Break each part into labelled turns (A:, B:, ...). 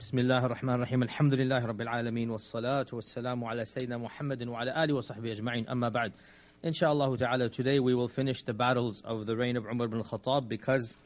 A: Bismillah ar-Rahman ar-Rahim. Alhamdulillah Rabbil Alameen. Wassalatu wassalamu ala Sayyidina Muhammadin wa ala alihi wa sahbihi ajma'in. Amma ba'd. Inshallah ta'ala, today we will finish the battles of the reign of Umar Ibn Al-Khattab, because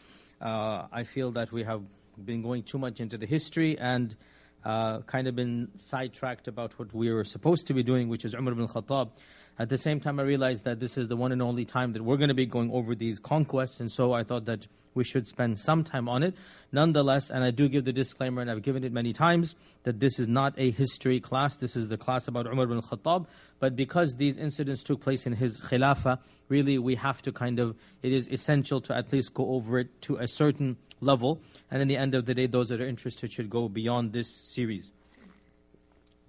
A: I feel that we have been going too much into the history and kind of been sidetracked about what we were supposed to be doing, which is Umar Ibn Al-Khattab. At the same time, I realized that this is the one and only time that we're going to be going over these conquests, and so I thought that we should spend some time on it. Nonetheless, and I do give the disclaimer, and I've given it many times, that this is not a history class. This is the class about Umar ibn al-Khattab. But because these incidents took place in his khilafah, really we have to it is essential to at least go over it to a certain level. And in the end of the day, those that are interested should go beyond this series.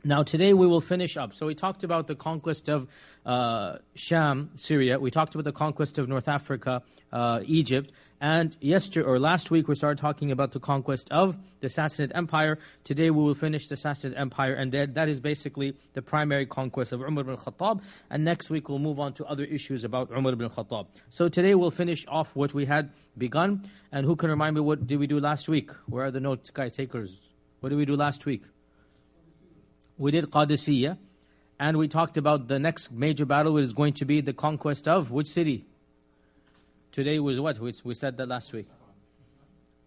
A: Now today we will finish up. So we talked about the conquest of Sham, Syria. We talked about the conquest of North Africa, Egypt. And last week we started talking about the conquest of the Sassanid Empire. Today we will finish the Sassanid Empire, and that is basically the primary conquest of Umar ibn al-Khattab. And next week we'll move on to other issues about Umar ibn al-Khattab. So today we'll finish off what we had begun. And who can remind me, what did we do last week? Where are the note takers? What did we do last week? We did Qadisiyya, and we talked about the next major battle, which is going to be the conquest of which city? Today was what? We said that last week.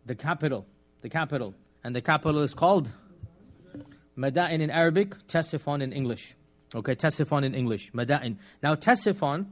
A: The capital. The capital. And the capital is called Madain in Arabic, Ctesiphon in English. Okay, Ctesiphon in English, Madain. Now Ctesiphon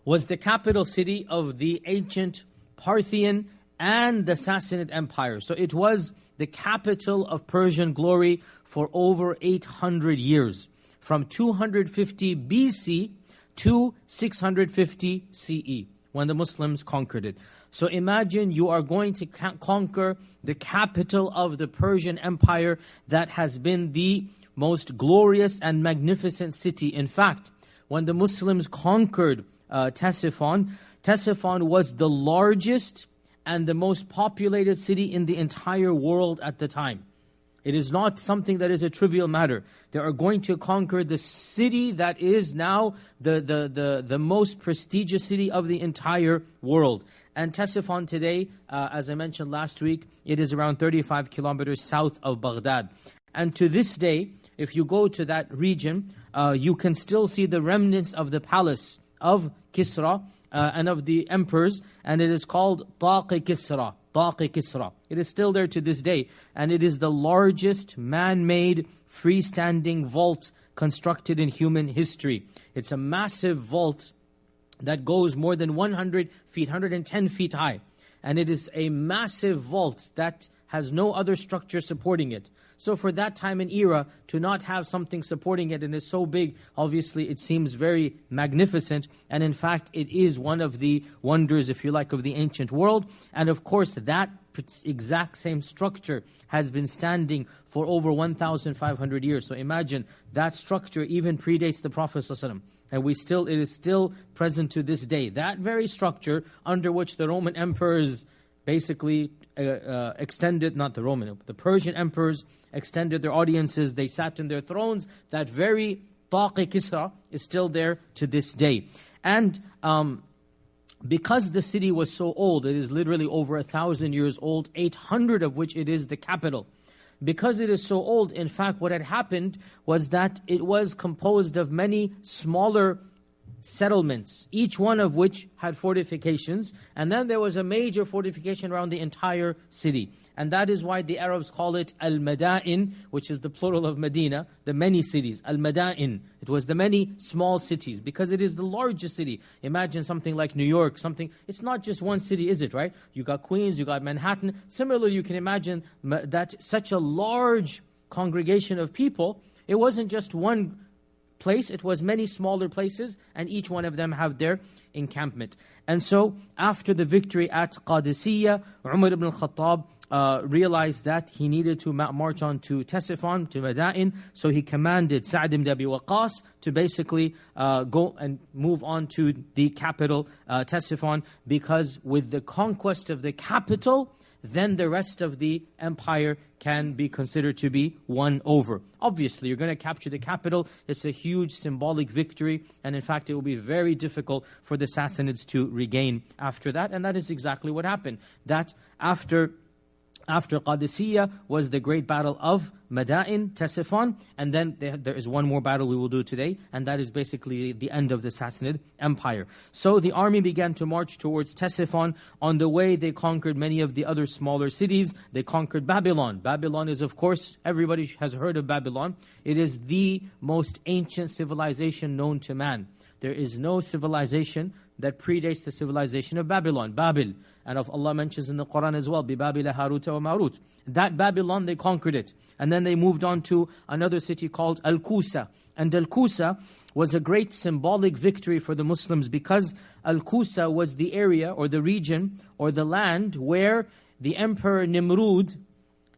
A: was the capital city of the ancient Parthian and the Sassanid Empire. So it was the capital of Persian glory for over 800 years, from 250 BC to 650 CE, when the Muslims conquered it. So imagine you are going to conquer the capital of the Persian Empire that has been the most glorious and magnificent city. In fact, when the Muslims conquered Ctesiphon, Ctesiphon was the largest and the most populated city in the entire world at the time. It is not something that is a trivial matter. They are going to conquer the city that is now the most prestigious city of the entire world. And Ctesiphon today, as I mentioned last week, it is around 35 kilometers south of Baghdad. And to this day, if you go to that region, you can still see the remnants of the palace of Kisra, and of the emperors, and it is called Taqi Kisra. Taqi Kisra. It is still there to this day, and it is the largest man-made freestanding vault constructed in human history. It's a massive vault that goes more than 100 feet, 110 feet high, and it is a massive vault that has no other structure supporting it. So for that time and era, to not have something supporting it and it's so big, obviously it seems very magnificent. And in fact, it is one of the wonders, if you like, of the ancient world. And of course, that exact same structure has been standing for over 1,500 years. So imagine, that structure even predates the Prophet ﷺ. And it is still present to this day. That very structure under which the Roman emperors basically the Persian emperors extended their audiences, they sat in their thrones. That very Taqi Kisra is still there to this day. And because the city was so old, it is literally over 1,000 years old, 800 of which it is the capital. Because it is so old, in fact, what had happened was that it was composed of many smaller settlements, each one of which had fortifications, and then there was a major fortification around the entire city. And that is why the Arabs call it Al-Madain, which is the plural of Medina, the many cities. Al-Madain, it was the many small cities, because it is the largest city. Imagine something like New York, it's not just one city, is it, right? You got Queens, you got Manhattan. Similarly, you can imagine that such a large congregation of people, it wasn't just one place, it was many smaller places, and each one of them have their encampment. And so, after the victory at Qadisiyya, Umar ibn al-Khattab realized that he needed to march on to Ctesiphon, to Madain, so he commanded Sa'd ibn Abi Waqqas to basically go and move on to the capital, Ctesiphon, because with the conquest of the capital, then the rest of the empire can be considered to be won over. Obviously, you're going to capture the capital. It's a huge symbolic victory. And in fact, it will be very difficult for the Sassanids to regain after that. And that is exactly what happened. That after After Qadisiyah was the great battle of Madain, Ctesiphon, and then there is one more battle we will do today, and that is basically the end of the Sassanid Empire. So the army began to march towards Ctesiphon. On the way, they conquered many of the other smaller cities. They conquered Babylon. Babylon is, of course, everybody has heard of Babylon. It is the most ancient civilization known to man. There is no civilization that predates the civilization of Babylon, Babil. And of Allah mentions in the Quran as well, بِبَابِلَ هَارُوتَ وَمَارُوتَ. That Babylon, they conquered it. And then they moved on to another city called Al-Qusa. And Al-Qusa was a great symbolic victory for the Muslims, because Al-Qusa was the area or the region or the land where the Emperor Nimrud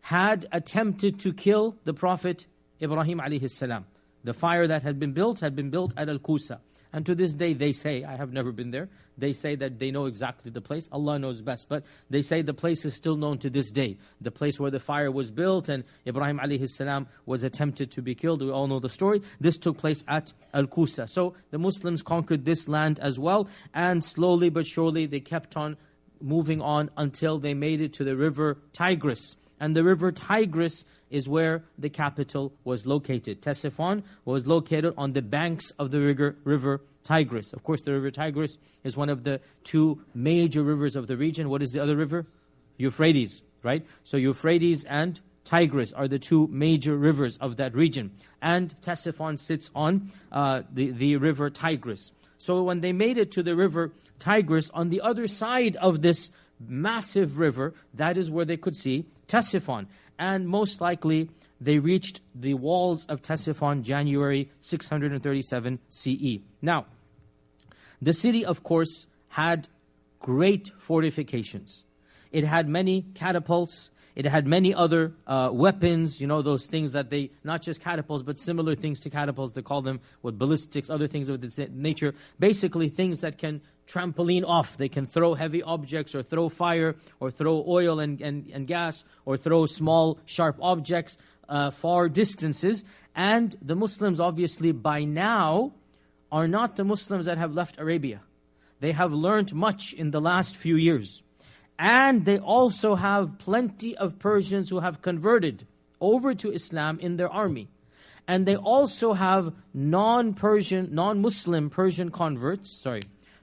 A: had attempted to kill the Prophet Ibrahim alayhi salam. The fire that had been built at Al-Qusa. And to this day they say, I have never been there, they say that they know exactly the place. Allah knows best. But they say the place is still known to this day. The place where the fire was built and Ibrahim alayhi salam was attempted to be killed. We all know the story. This took place at Al-Qusa. So the Muslims conquered this land as well. And slowly but surely they kept on moving on until they made it to the river Tigris. And the river Tigris is where the capital was located. Ctesiphon was located on the banks of the river Tigris. Of course, the river Tigris is one of the two major rivers of the region. What is the other river? Euphrates, right? So Euphrates and Tigris are the two major rivers of that region. And Ctesiphon sits on the river Tigris. So when they made it to the river Tigris, on the other side of this massive river, that is where they could see Ctesiphon. And most likely, they reached the walls of Ctesiphon January 637 CE. Now, the city, of course, had great fortifications. It had many catapults. It had many other weapons, those things that they, not just catapults, but similar things to catapults. They call them ballistics, other things of this nature. Basically, things that can trampoline off. They can throw heavy objects or throw fire or throw oil and gas or throw small sharp objects far distances. And the Muslims obviously by now are not the Muslims that have left Arabia. They have learned much in the last few years. And they also have plenty of Persians who have converted over to Islam in their army. And they also have non-Muslim Persian converts,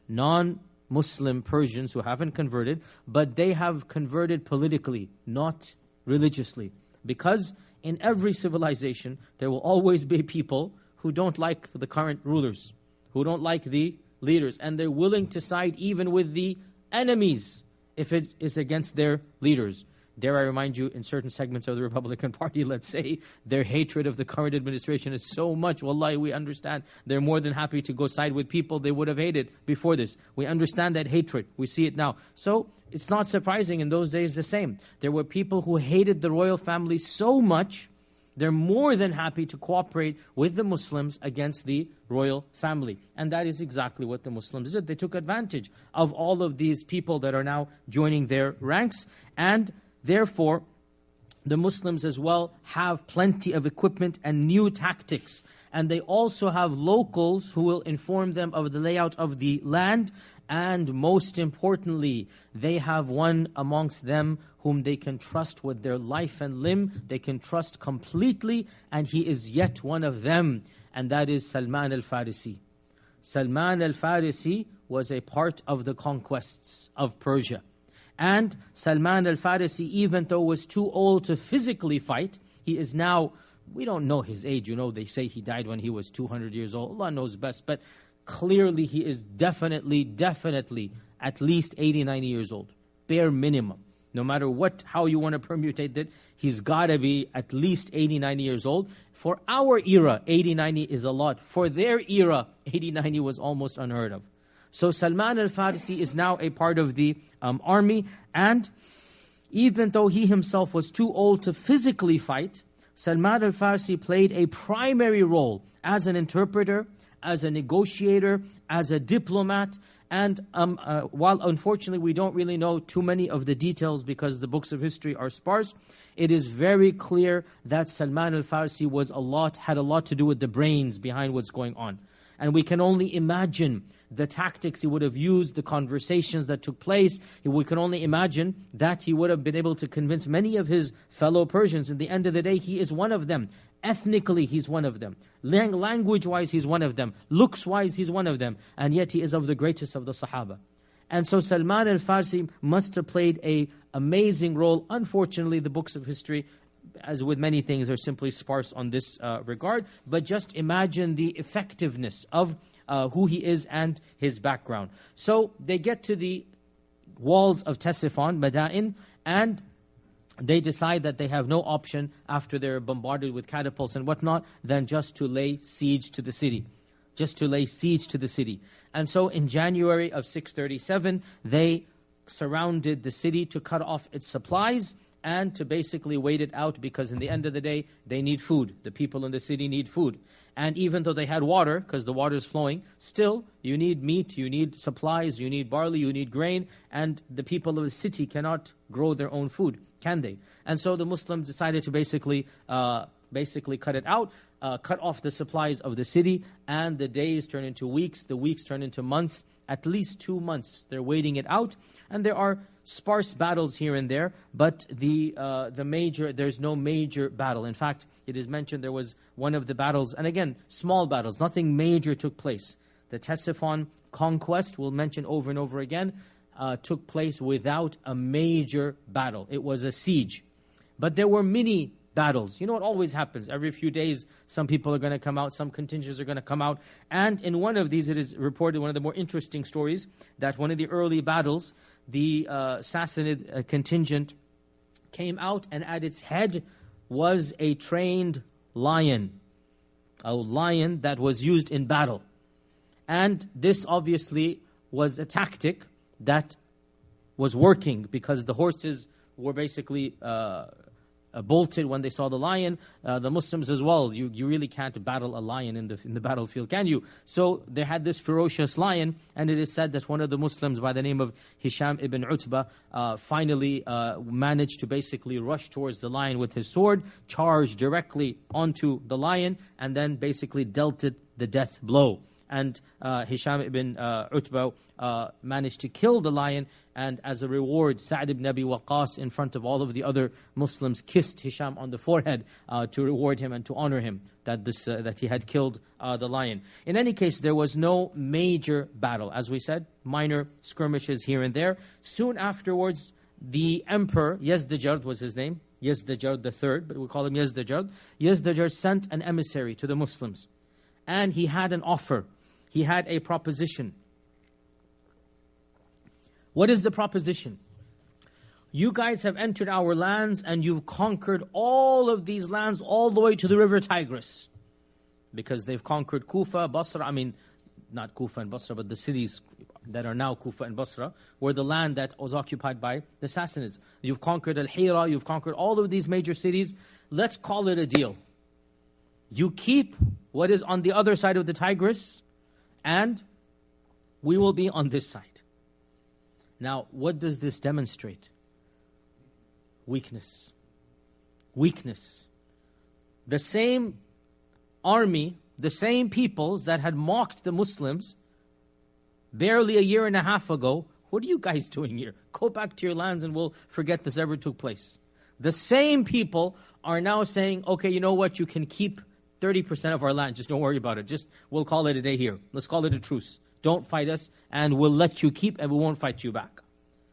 A: non-Muslim Persians who haven't converted, but they have converted politically, not religiously. Because in every civilization, there will always be people who don't like the current rulers, who don't like the leaders, and they're willing to side even with the enemies if it is against their leaders. Dare I remind you, in certain segments of the Republican Party, let's say, their hatred of the current administration is so much. Wallahi, we understand. They're more than happy to go side with people they would have hated before this. We understand that hatred. We see it now. So it's not surprising in those days the same. There were people who hated the royal family so much, they're more than happy to cooperate with the Muslims against the royal family. And that is exactly what the Muslims did. They took advantage of all of these people that are now joining their ranks. And therefore, the Muslims as well have plenty of equipment and new tactics. And they also have locals who will inform them of the layout of the land. And most importantly, they have one amongst them whom they can trust with their life and limb. They can trust completely, and he is yet one of them. And that is Salman al-Farisi. Salman al-Farisi was a part of the conquests of Persia. And Salman al-Farisi, even though was too old to physically fight, he is now, we don't know his age, they say he died when he was 200 years old. Allah knows best, but clearly he is definitely at least 80, 90 years old. Bare minimum. No matter how you want to permutate it, he's got to be at least 80, 90 years old. For our era, 80, 90 is a lot. For their era, 80, 90 was almost unheard of. So Salman al-Farisi is now a part of the army. And even though he himself was too old to physically fight, Salman al-Farisi played a primary role as an interpreter, as a negotiator, as a diplomat. And while unfortunately we don't really know too many of the details because the books of history are sparse, it is very clear that Salman al-Farisi had a lot to do with the brains behind what's going on. And we can only imagine the tactics he would have used, the conversations that took place. We can only imagine that he would have been able to convince many of his fellow Persians. At the end of the day, he is one of them. Ethnically, he's one of them. Language-wise, he's one of them. Looks-wise, he's one of them. And yet he is of the greatest of the Sahaba. And so Salman al-Farsi must have played an amazing role. Unfortunately, the books of history, as with many things, are simply sparse on this regard. But just imagine the effectiveness of who he is and his background. So they get to the walls of Ctesiphon, Madain, and they decide that they have no option after they're bombarded with catapults and whatnot than just to lay siege to the city. Just to lay siege to the city. And so in January of 637, they surrounded the city to cut off its supplies and to basically wait it out, because in the end of the day, they need food. The people in the city need food. And even though they had water, because the water is flowing, still, you need meat, you need supplies, you need barley, you need grain, and the people of the city cannot grow their own food, can they? And so the Muslims decided to basically cut it out, cut off the supplies of the city, and the days turn into weeks, the weeks turn into months, at least 2 months. They're waiting it out, and there are sparse battles here and there, but there's no major battle. In fact, it is mentioned there was one of the battles, and again, small battles, nothing major took place. The Ctesiphon conquest, we'll mention over and over again, took place without a major battle. It was a siege. But there were mini battles. You know what always happens? Every few days, some people are going to come out, some contingents are going to come out. And in one of these, it is reported, one of the more interesting stories, that one of the early battles, the Sassanid contingent came out, and at its head was a trained lion. A lion that was used in battle. And this obviously was a tactic that was working, because the horses were basically bolted when they saw the lion. The Muslims as well, you really can't battle a lion in the battlefield, can you? So they had this ferocious lion, and it is said that one of the Muslims by the name of Hisham ibn Utbah finally managed to basically rush towards the lion with his sword, charged directly onto the lion, and then basically dealt it the death blow. And Hisham ibn Utbah managed to kill the lion, and as a reward, Sa'd ibn Abi Waqqas, in front of all of the other Muslims, kissed Hisham on the forehead to reward him and to honor him that he had killed the lion. In any case, there was no major battle. As we said, minor skirmishes here and there. Soon afterwards, the emperor, Yazdajard was his name, Yazdajard III, but we call him Yazdajard. Yazdajard sent an emissary to the Muslims, and he had an offer. He had a proposition. What is the proposition? You guys have entered our lands and you've conquered all of these lands all the way to the river Tigris. Because they've conquered Kufa, Basra, not Kufa and Basra, but the cities that are now Kufa and Basra, were the land that was occupied by the Sassanids. You've conquered Al-Hira, you've conquered all of these major cities. Let's call it a deal. You keep what is on the other side of the Tigris, and we will be on this side. Now, what does this demonstrate? Weakness. Weakness. The same army, the same peoples that had mocked the Muslims barely a year and a half ago, what are you guys doing here? Go back to your lands and we'll forget this ever took place. The same people are now saying, okay, you know what, you can keep 30% of our land, just don't worry about it. We'll call it a day here. Let's call it a truce. Don't fight us, and we'll let you keep, and we won't fight you back.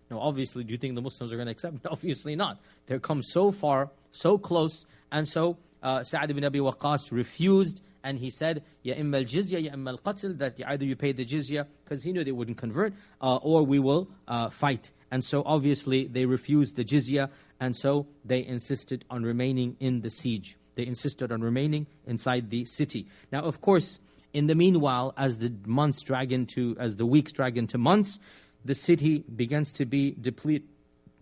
A: Now, obviously, do you think the Muslims are going to accept? Obviously not. They've come so far, so close, and so Sa'd ibn Abi Waqqas refused, and he said, Ya imma al-jizya, ya imma al-qatl, that either you pay the jizya, because he knew they wouldn't convert, or we will fight. And so, obviously, they refused the jizya, and so they insisted on remaining in the siege. They insisted on remaining inside the city. Now, of course, in the meanwhile, as the weeks drag into months, the city begins to be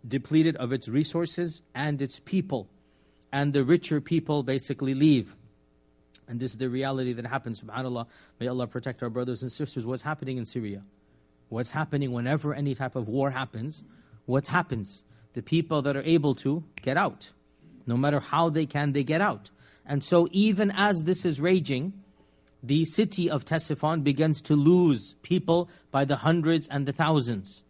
A: depleted of its resources and its people. And the richer people basically leave. And this is the reality that happens, subhanAllah. May Allah protect our brothers and sisters. What's happening in Syria? What's happening whenever any type of war happens? What happens? The people that are able to get out. No matter how they can, they get out. And so even as this is raging, the city of Ctesiphon begins to lose people by the hundreds and the thousands.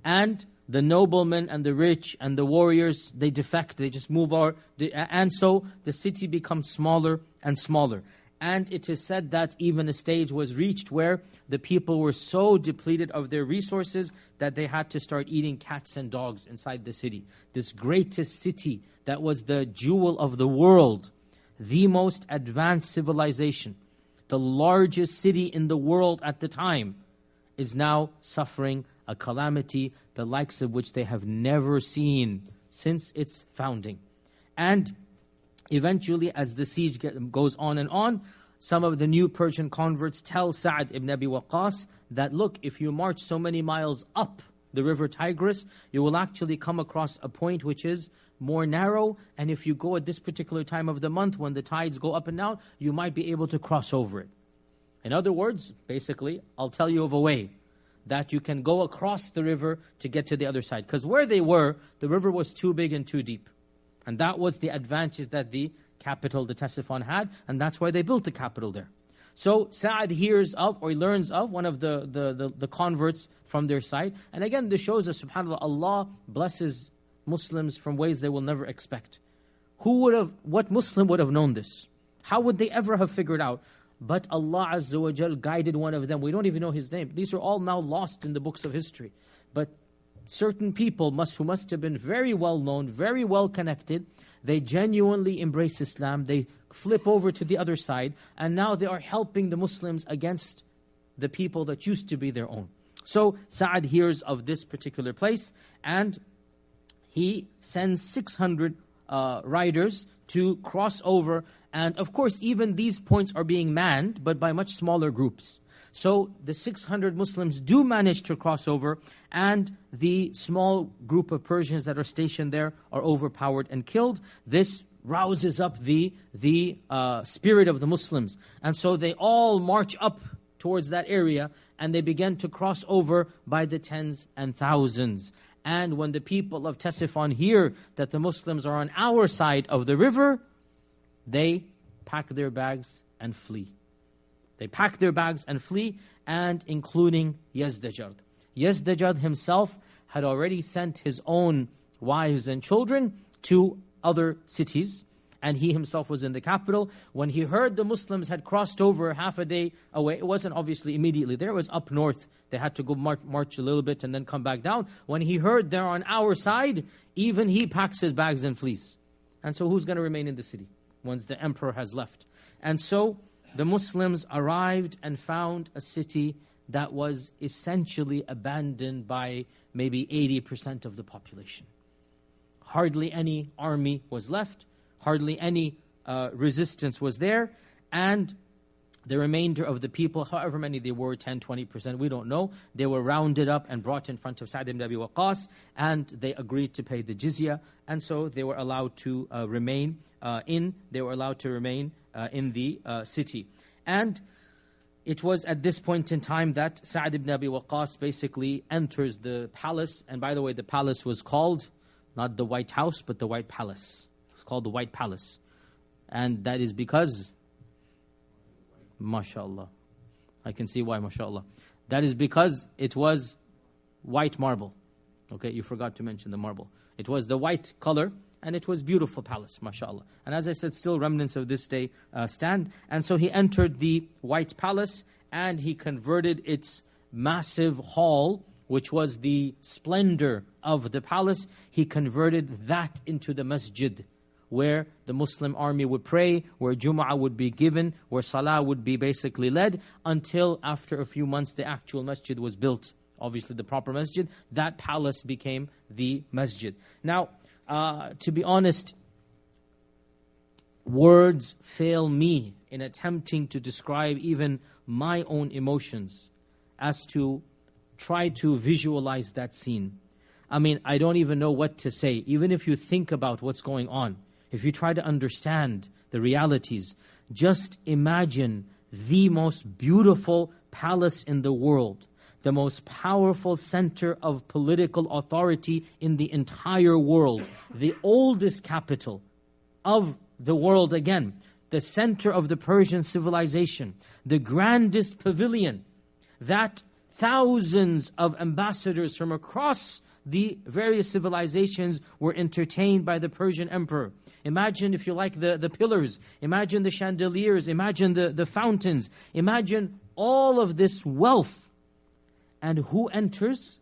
A: And the noblemen and the rich and the warriors, they defect, they just move out. And so the city becomes smaller and smaller. And it is said that even a stage was reached where the people were so depleted of their resources that they had to start eating cats and dogs inside the city. This greatest city that was the jewel of the world, the most advanced civilization, the largest city in the world at the time, is now suffering a calamity the likes of which they have never seen since its founding. And eventually, as the siege goes on, some of the new Persian converts tell Sa'd ibn Abi Waqqas that, look, if you march so many miles up the river Tigris, you will actually come across a point which is more narrow, and if you go at this particular time of the month when the tides go up and down, you might be able to cross over it. In other words, basically, I'll tell you of a way that you can go across the river to get to the other side. Because where they were, the river was too big and too deep. And that was the advantage that the capital, the Ctesiphon, had, and that's why they built the capital there. So Sa'd hears of, or he learns of, one of the converts from their side. And again, this shows us, subhanAllah, Allah blesses Muslims from ways they will never expect. What Muslim would have known this? How would they ever have figured out? But Allah Azza wa Jal guided one of them. We don't even know his name. These are all now lost in the books of history. But certain people who must have been very well known, very well connected, they genuinely embrace Islam. They flip over to the other side, and now they are helping the Muslims against the people that used to be their own. So Sa'd hears of this particular place, and he sends 600 riders to cross over. And of course, even these points are being manned, but by much smaller groups. So the 600 Muslims do manage to cross over, and the small group of Persians that are stationed there are overpowered and killed. This rouses up the spirit of the Muslims. And so they all march up towards that area, and they begin to cross over by the tens and thousands. And when the people of Ctesiphon hear that the Muslims are on our side of the river, they pack their bags and flee. They pack their bags and flee, and including Yazdajad. Yazdajad himself had already sent his own wives and children to other cities, and he himself was in the capital. When he heard the Muslims had crossed over half a day away, it wasn't obviously immediately there, it was up north. They had to go march a little bit and then come back down. When he heard they're on our side, even he packs his bags and flees. And so who's going to remain in the city once the emperor has left? And so the Muslims arrived and found a city that was essentially abandoned by maybe 80% of the population. Hardly any army was left. Hardly any resistance was there. And the remainder of the people, however many they were, 10, 20%, we don't know, they were rounded up and brought in front of Sa'd ibn Abi Waqqas, and they agreed to pay the jizya. And so they were allowed to remain in the city. And it was at this point in time that Sa'd ibn Abi Waqqas basically enters the palace. And by the way, the palace was called not the White House, but the White Palace. It's called the White Palace. And that is because, mashallah, I can see why, mashallah. That is because it was white marble. Okay, you forgot to mention the marble. It was the white color, and it was beautiful palace, mashallah. And as I said, still remnants of this day stand. And so he entered the White Palace, and he converted its massive hall, which was the splendor of the palace. He converted that into the masjid, where the Muslim army would pray, where Jum'ah would be given, where Salah would be basically led, until after a few months the actual masjid was built. Obviously the proper masjid. That palace became the masjid. Now, to be honest, words fail me in attempting to describe even my own emotions as to try to visualize that scene. I mean, I don't even know what to say. Even if you think about what's going on, if you try to understand the realities, just imagine the most beautiful palace in the world, the most powerful center of political authority in the entire world, the oldest capital of the world again, the center of the Persian civilization, the grandest pavilion that thousands of ambassadors from across the various civilizations were entertained by the Persian emperor. Imagine, if you like, the pillars. Imagine the chandeliers. Imagine the fountains. Imagine all of this wealth. And who enters?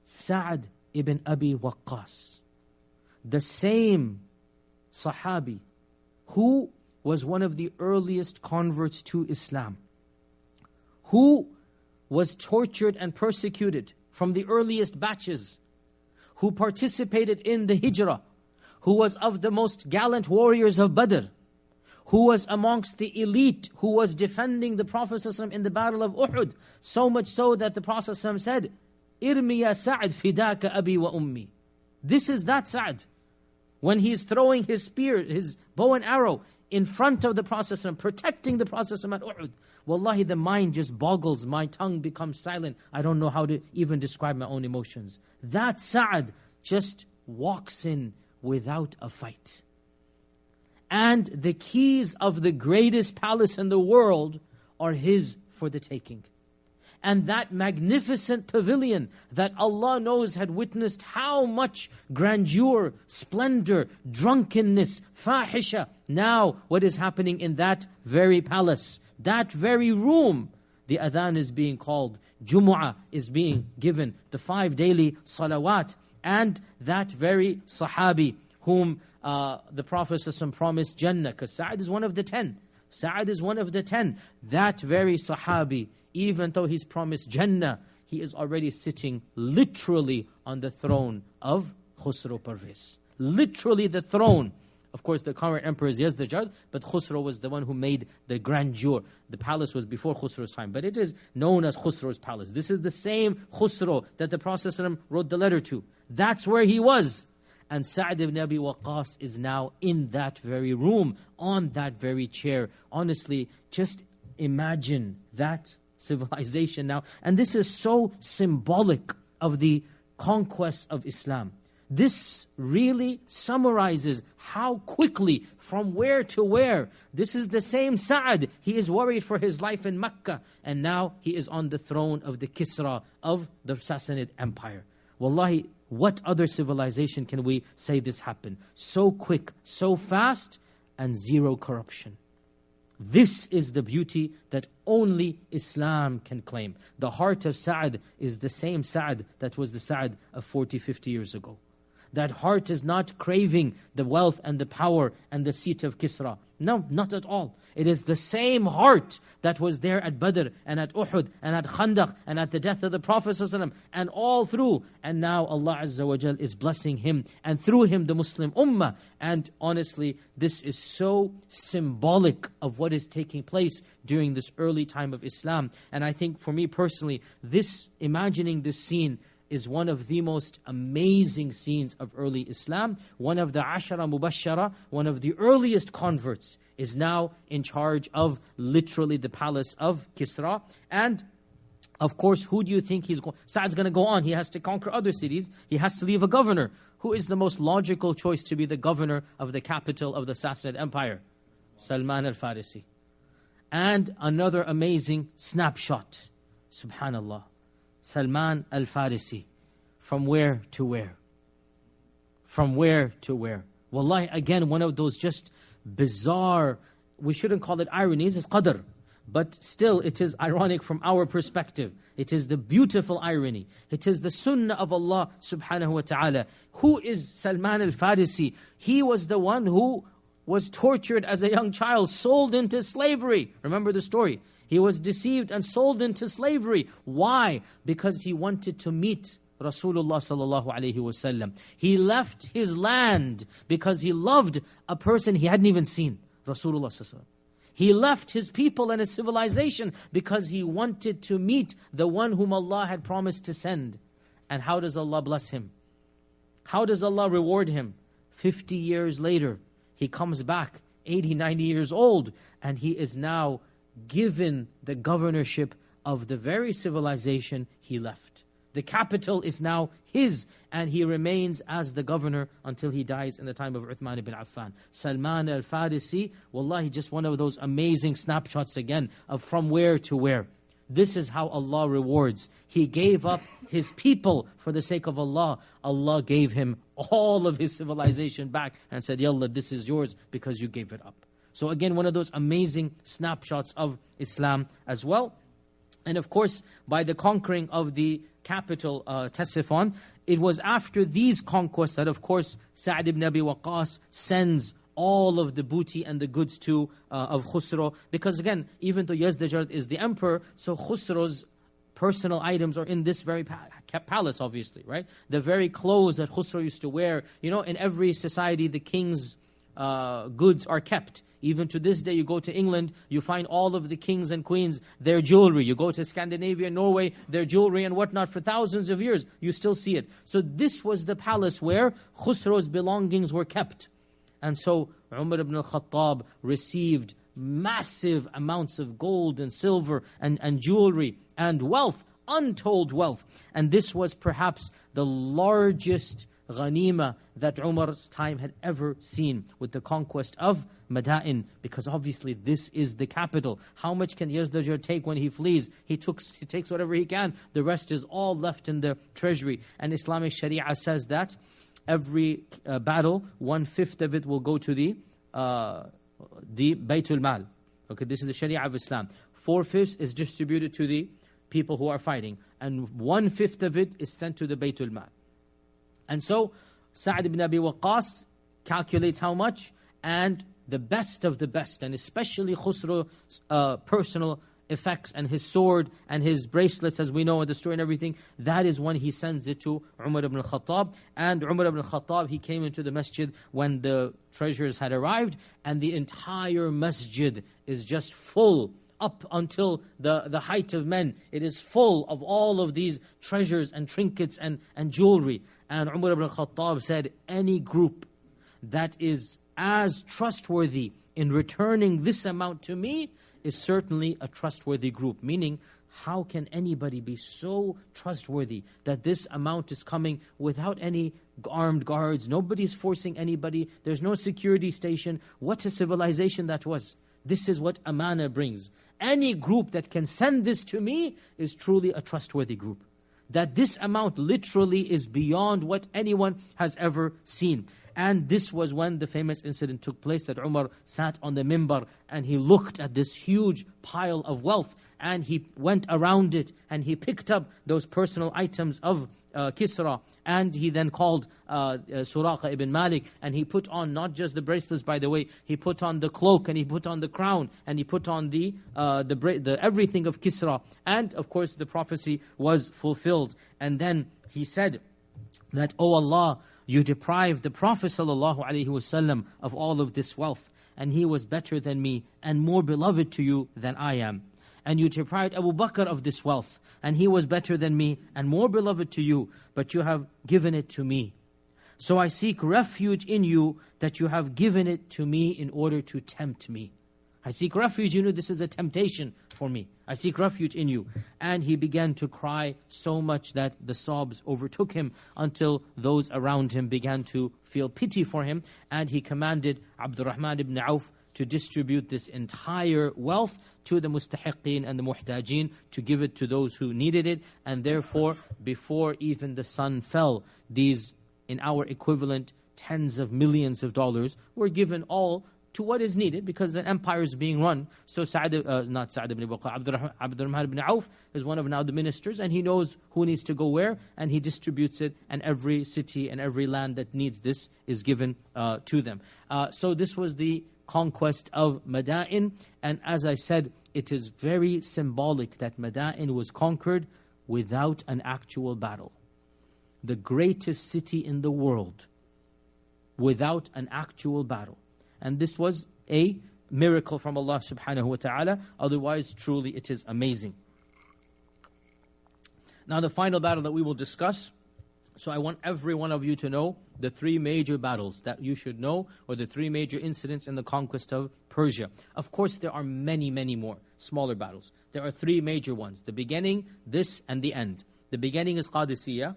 A: Sa'd ibn Abi Waqqas, the same Sahabi who was one of the earliest converts to Islam, who was tortured and persecuted from the earliest batches, who participated in the hijrah, who was of the most gallant warriors of Badr, who was amongst the elite, who was defending the Prophet ﷺ in the battle of Uhud, so much so that the Prophet ﷺ said, "Irmi ya Sa'd fidaka abi wa ummi." This is that Sa'd, when he's throwing his spear, his bow and arrow in front of the Prophet ﷺ, protecting the Prophet ﷺ at Uhud. Wallahi, the mind just boggles, my tongue becomes silent. I don't know how to even describe my own emotions. That Sa'd just walks in without a fight. And the keys of the greatest palace in the world are his for the taking. And that magnificent pavilion that Allah knows had witnessed how much grandeur, splendor, drunkenness, fahisha. Now what is happening in that very palace, that very room? The adhan is being called, Jumu'ah is being given, the 5 daily salawat. And that very Sahabi whom the Prophet ﷺ promised Jannah, because Sa'd is one of the 10. Sa'd is one of the 10. That very Sahabi, even though he's promised Jannah, he is already sitting literally on the throne of Khusro Parvez. Literally the throne. Of course, the current emperor is Yazdajad, but Khusro was the one who made the grandeur. The palace was before Khusro's time, but it is known as Khusro's palace. This is the same Khusro that the Prophet ﷺ wrote the letter to. That's where he was. And Sa'd ibn Abi Waqqas is now in that very room, on that very chair. Honestly, just imagine that civilization now. And this is so symbolic of the conquest of Islam. This really summarizes how quickly, from where to where. This is the same Sa'd. He is worried for his life in Mecca. And now he is on the throne of the Kisra of the Sassanid Empire. Wallahi, what other civilization can we say this happened? So quick, so fast, and zero corruption. This is the beauty that only Islam can claim. The heart of Sa'd is the same Sa'd that was the Sa'd of 40, 50 years ago. That heart is not craving the wealth and the power and the seat of Kisra. No, not at all. It is the same heart that was there at Badr and at Uhud and at Khandaq and at the death of the Prophet ﷺ and all through. And now Allah Azza wa Jal is blessing him and through him the Muslim Ummah. And honestly, this is so symbolic of what is taking place during this early time of Islam. And I think for me personally, imagining this scene is one of the most amazing scenes of early Islam. One of the Ashara Mubashara, one of the earliest converts, is now in charge of literally the palace of Kisra. And of course, who do you think Sa'd's going to go on? He has to conquer other cities. He has to leave a governor. Who is the most logical choice to be the governor of the capital of the Sassanid Empire? Salman al-Farisi. And another amazing snapshot. Subhanallah. Salman al-Farisi. From where to where? From where to where? Wallahi, again, one of those just bizarre, we shouldn't call it ironies, it's qadr. But still, it is ironic from our perspective. It is the beautiful irony. It is the sunnah of Allah subhanahu wa ta'ala. Who is Salman al-Farisi? He was the one who was tortured as a young child, sold into slavery. Remember the story? He was deceived and sold into slavery. Why? Because he wanted to meet Rasulullah sallallahu alayhi wasallam. He left his land because he loved a person he hadn't even seen, Rasulullah sallallahu alayhi wasallam. He left his people and his civilization because he wanted to meet the one whom Allah had promised to send. And how does Allah bless him? How does Allah reward him? 50 years later, he comes back, 80, 90 years old, and he is now given the governorship of the very civilization he left. The capital is now his, and he remains as the governor until he dies in the time of Uthman ibn Affan. Salman al-Farisi, wallahi, just one of those amazing snapshots again of from where to where. This is how Allah rewards. He gave up his people for the sake of Allah. Allah gave him all of his civilization back and said, Yallah, this is yours because you gave it up. So again, one of those amazing snapshots of Islam as well. And of course, by the conquering of the capital, Ctesiphon, it was after these conquests that, of course, Sa'd ibn Abi Waqqas sends all of the booty and the goods to of Khusro. Because again, even though Yazdajerd is the emperor, so Khusro's personal items are in this very palace, obviously, right? The very clothes that Khusro used to wear. You know, in every society, the king's goods are kept. Even to this day, you go to England, you find all of the kings and queens, their jewelry. You go to Scandinavia, Norway, their jewelry and whatnot for thousands of years. You still see it. So this was the palace where Khusro's belongings were kept. And so Umar Ibn Al-Khattab received massive amounts of gold and silver and jewelry and wealth, untold wealth. And this was perhaps the largest ghanima that Umar's time had ever seen, with the conquest of Madain, because obviously this is the capital. How much can Yazdajir take when he flees? He takes whatever he can. The rest is all left in the treasury. And Islamic Sharia says that every battle, 1/5 of it will go to the Baytul Mal. Okay, this is the Sharia of Islam. 4/5 is distributed to the people who are fighting, and 1/5 of it is sent to the Baytul Mal. And so Sa'd ibn Abi Waqqas calculates how much, and the best of the best, and especially Khusro's personal effects and his sword and his bracelets, as we know in the story and everything, that is when he sends it to Umar ibn Al-Khattab. And Umar ibn Al-Khattab, he came into the masjid when the treasures had arrived, and the entire masjid is just full up until the height of men. It is full of all of these treasures and trinkets and jewelry. And Umar ibn Al-Khattab said, any group that is as trustworthy in returning this amount to me is certainly a trustworthy group. Meaning, how can anybody be so trustworthy that this amount is coming without any armed guards? Nobody's forcing anybody. There's no security station. What a civilization that was. This is what amana brings. Any group that can send this to me is truly a trustworthy group. That this amount literally is beyond what anyone has ever seen. And this was when the famous incident took place, that Umar sat on the mimbar and he looked at this huge pile of wealth, and he went around it and he picked up those personal items of Kisra, and he then called Suraqa ibn Malik, and he put on not just the bracelets, by the way, he put on the cloak, and he put on the crown, and he put on the everything of Kisra. And of course the prophecy was fulfilled. And then he said that, "Oh Allah, you deprived the Prophet ﷺ of all of this wealth, and he was better than me and more beloved to you than I am. And you deprived Abu Bakr of this wealth, and he was better than me and more beloved to you, but you have given it to me. So I seek refuge in you that you have given it to me in order to tempt me. I seek refuge in you, this is a temptation for me. I seek refuge in you." And he began to cry so much that the sobs overtook him, until those around him began to feel pity for him. And he commanded Abdurrahman ibn Auf to distribute this entire wealth to the mustahiqeen and the muhtajeen, to give it to those who needed it. And therefore, before even the sun fell, these, in our equivalent, tens of millions of dollars were given all to what is needed, because the empire is being run. So not Sa'd ibn Waqqas, Abdurrahman ibn Auf is one of now the ministers, and he knows who needs to go where, and he distributes it, and every city and every land that needs this is given to them. So this was the conquest of Madain, and as I said, it is very symbolic that Madain was conquered without an actual battle. The greatest city in the world without an actual battle. And this was a miracle from Allah subhanahu wa ta'ala. Otherwise, truly it is amazing. Now the final battle that we will discuss. So I want every one of you to know the 3 major battles that you should know, or the 3 major incidents in the conquest of Persia. Of course, there are many, many more smaller battles. There are 3 major ones: the beginning, this, and the end. The beginning is Qadisiyah.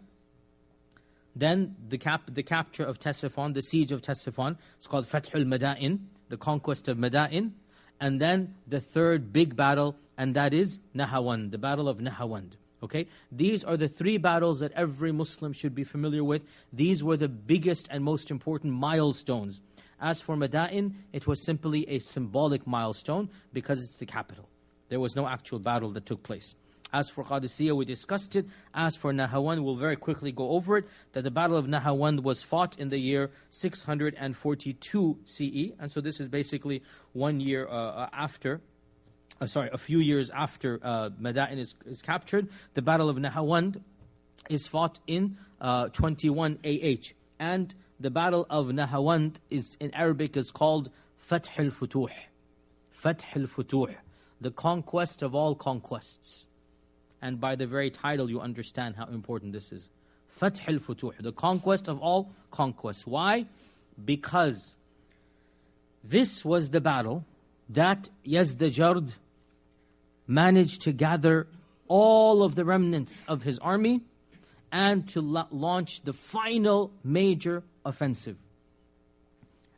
A: Then the capture of Ctesiphon, the siege of Ctesiphon. It's called Fathul Madain, the conquest of Madain. And then the third big battle, and that is Nahawand, the battle of Nahawand. Okay? These are the three battles that every Muslim should be familiar with. These were the biggest and most important milestones. As for Madain, it was simply a symbolic milestone because it's the capital. There was no actual battle that took place. As for Qadisiyah, we discussed it. As for Nahawand, we'll very quickly go over it, that the battle of Nahawand was fought in the year 642 CE. And so this is basically 1 year after, a few years after Madain is captured. The battle of Nahawand is fought in 21 AH. And the battle of Nahawand is in Arabic is called Fath al-Futuh. Fath al-Futuh, the conquest of all conquests. And by the very title, you understand how important this is. Fath al-Futuh, the conquest of all conquests. Why? Because this was the battle that Yazdajard managed to gather all of the remnants of his army and to launch the final major offensive.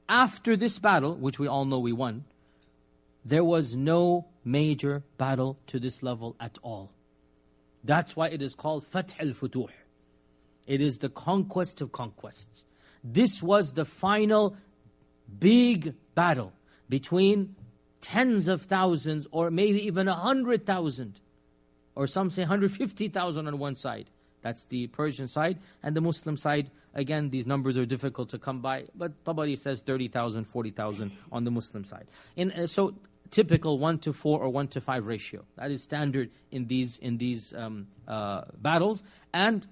A: After this battle, which we all know we won, there was no major battle to this level at all. That's why it is called Fath al-Futuh. It is the conquest of conquests. This was the final big battle between tens of thousands or maybe even 100,000, or some say 150,000 on one side. That's the Persian side. And the Muslim side, again, these numbers are difficult to come by, but Tabari says 30,000, 40,000 on the Muslim side. So typical 1-4 or 1-5 ratio. That is standard in these battles. And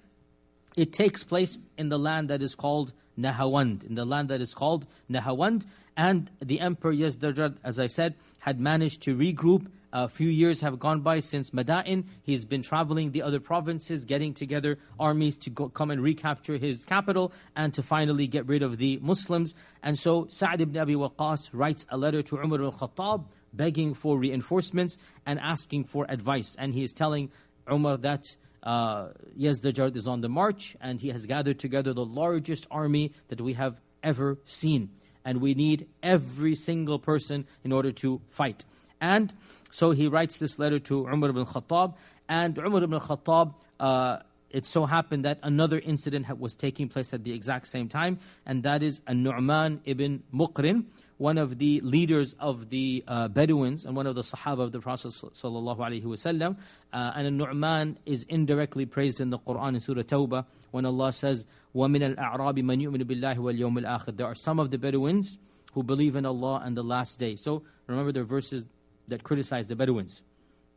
A: it takes place in the land that is called Nahawand. In the land that is called Nahawand. And the Emperor Yazdajad, as I said, had managed to regroup. A few years have gone by since Madain. He's been traveling the other provinces, getting together armies to come and recapture his capital and to finally get rid of the Muslims. And so Sa'd ibn Abi Waqqas writes a letter to Umar Ibn-Al-Khattab begging for reinforcements and asking for advice. And he is telling Umar that Yazdajad is on the march and he has gathered together the largest army that we have ever seen. And we need every single person in order to fight. And so he writes this letter to Umar ibn Al-Khattab. And Umar ibn Al-Khattab, it so happened that another incident was taking place at the exact same time. And that is An-Nu'man ibn Muqrin, one of the leaders of the Bedouins and one of the Sahaba of the Prophet ﷺ. And An-Nu'man is indirectly praised in the Quran in Surah Tawbah when Allah says, وَمِنَ الْأَعْرَابِ مَنْ يُؤْمِنُ بِاللَّهِ وَالْيَوْمِ الْآخِرِ. There are some of the Bedouins who believe in Allah and the last day. So remember, there are verses that criticize the Bedouins,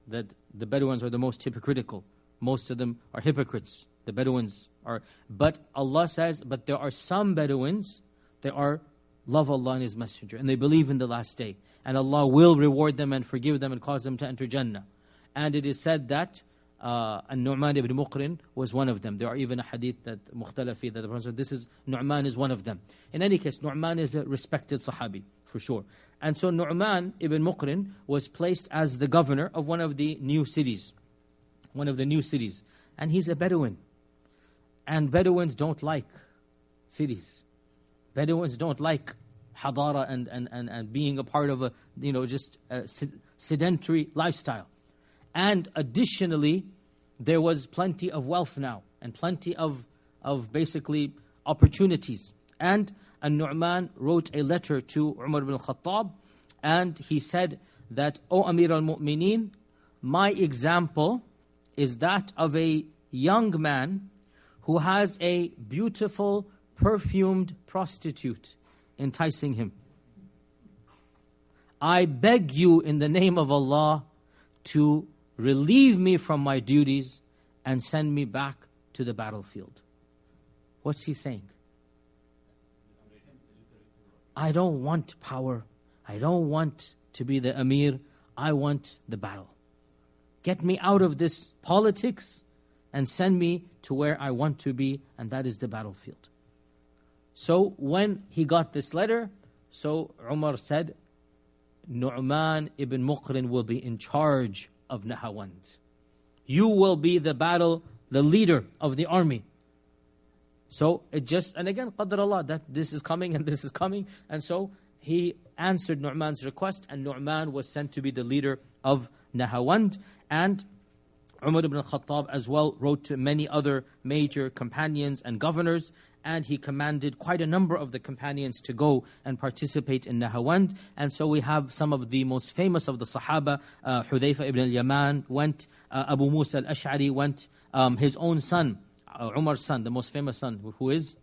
A: that the Bedouins are the most hypocritical. Most of them are hypocrites. The Bedouins are. But Allah says, but there are some Bedouins that love Allah and His Messenger, and they believe in the last day. And Allah will reward them and forgive them and cause them to enter Jannah. And it is said that An-Nu'man ibn Muqrin was one of them. There are even a hadith that Mukhtalafi, that the Prophet said, Nu'man is one of them. In any case, Nu'man is a respected Sahabi, for sure. And so Nu'man ibn Muqrin was placed as the governor of one of the new cities. One of the new cities. And he's a Bedouin. And Bedouins don't like cities. Bedouins don't like hadara and being a part of a sedentary lifestyle. And additionally, there was plenty of wealth now and plenty of basically opportunities. And An-Nu'man wrote a letter to Umar ibn Al-Khattab, and he said that, O Amir al-Mu'mineen, my example is that of a young man who has a beautiful, perfumed prostitute enticing him. I beg you in the name of Allah to relieve me from my duties and send me back to the battlefield. What's he saying? I don't want power. I don't want to be the Amir. I want the battle. Get me out of this politics and send me to where I want to be, and that is the battlefield. So when he got this letter, so Umar said, Nu'man ibn Muqrin will be in charge of Nahawand. You will be the battle the leader of the army. So it just, and again, qadr Allah, that this is coming and this is coming. And so he answered Nu'man's request, and Nu'man was sent to be the leader of Nahawand. And Umar Ibn Al-Khattab as well wrote to many other major companions and governors, and he commanded quite a number of the companions to go and participate in Nahawand. And so we have some of the most famous of the Sahaba. Hudayfa ibn al-Yaman went, Abu Musa al-Ash'ari went, his own son, Umar's son, the most famous son, who is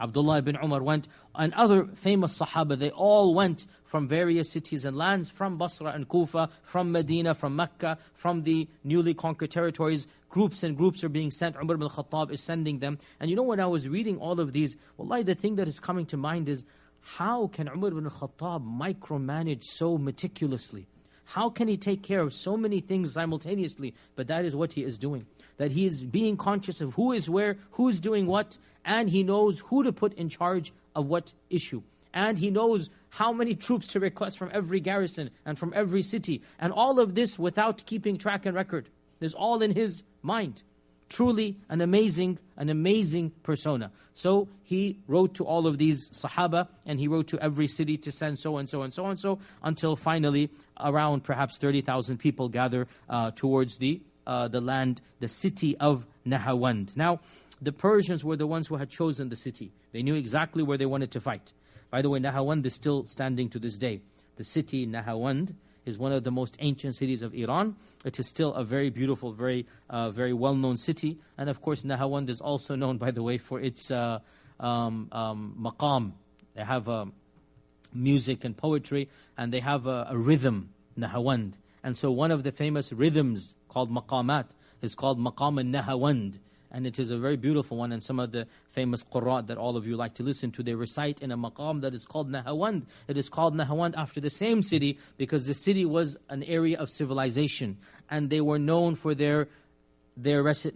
A: Abdullah ibn Umar went, and other famous Sahaba, they all went from various cities and lands, from Basra and Kufa, from Medina, from Mecca, from the newly conquered territories. Groups and groups are being sent. Umar ibn Al-Khattab is sending them. And you know, when I was reading all of these, wallahi, the thing that is coming to mind is, how can Umar ibn Al-Khattab micromanage so meticulously? How can he take care of so many things simultaneously? But that is what he is doing. That he is being conscious of who is where, who's doing what, and he knows who to put in charge of what issue. And he knows how many troops to request from every garrison and from every city. And all of this without keeping track and record. It's all in his mind. Truly an amazing persona. So he wrote to all of these Sahaba, and he wrote to every city to send so and so and so and so, until finally around perhaps 30,000 people gather towards the land, the city of Nahawand. Now, the Persians were the ones who had chosen the city. They knew exactly where they wanted to fight. By the way, Nahawand is still standing to this day. The city Nahawand is one of the most ancient cities of Iran. It is still a very beautiful, very well-known city. And of course, Nahawand is also known, by the way, for its maqam. They have music and poetry, and they have a rhythm, Nahawand. And so one of the famous rhythms called maqamat is called Maqam al-Nahawand. And it is a very beautiful one, and some of the famous qurra that all of you like to listen to, they recite in a maqam that is called Nahawand. It is called Nahawand after the same city, because the city was an area of civilization, and they were known for their melody.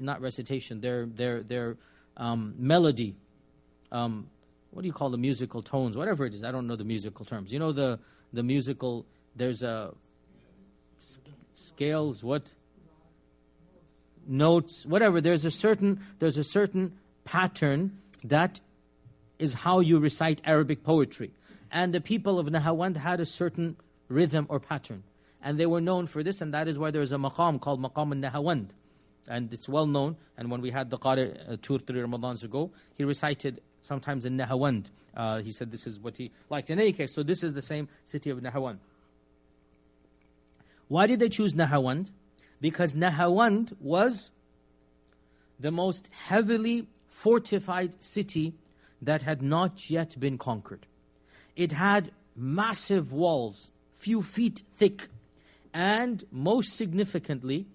A: What do you call the musical tones? Whatever it is, I don't know the musical terms. You know the musical, there's a scales, what? Notes, whatever. There's a certain pattern that is how you recite Arabic poetry. And the people of Nahawand had a certain rhythm or pattern. And they were known for this, and that is why there is a maqam called Maqam al-Nahawand. And it's well known. And when we had the Qari 2 or 3 Ramadans ago, he recited sometimes in Nahawand. He said this is what he liked. In any case, so this is the same city of Nahawand. Why did they choose Nahawand? Because Nahawand was the most heavily fortified city that had not yet been conquered. It had massive walls, few feet thick, and most significantly,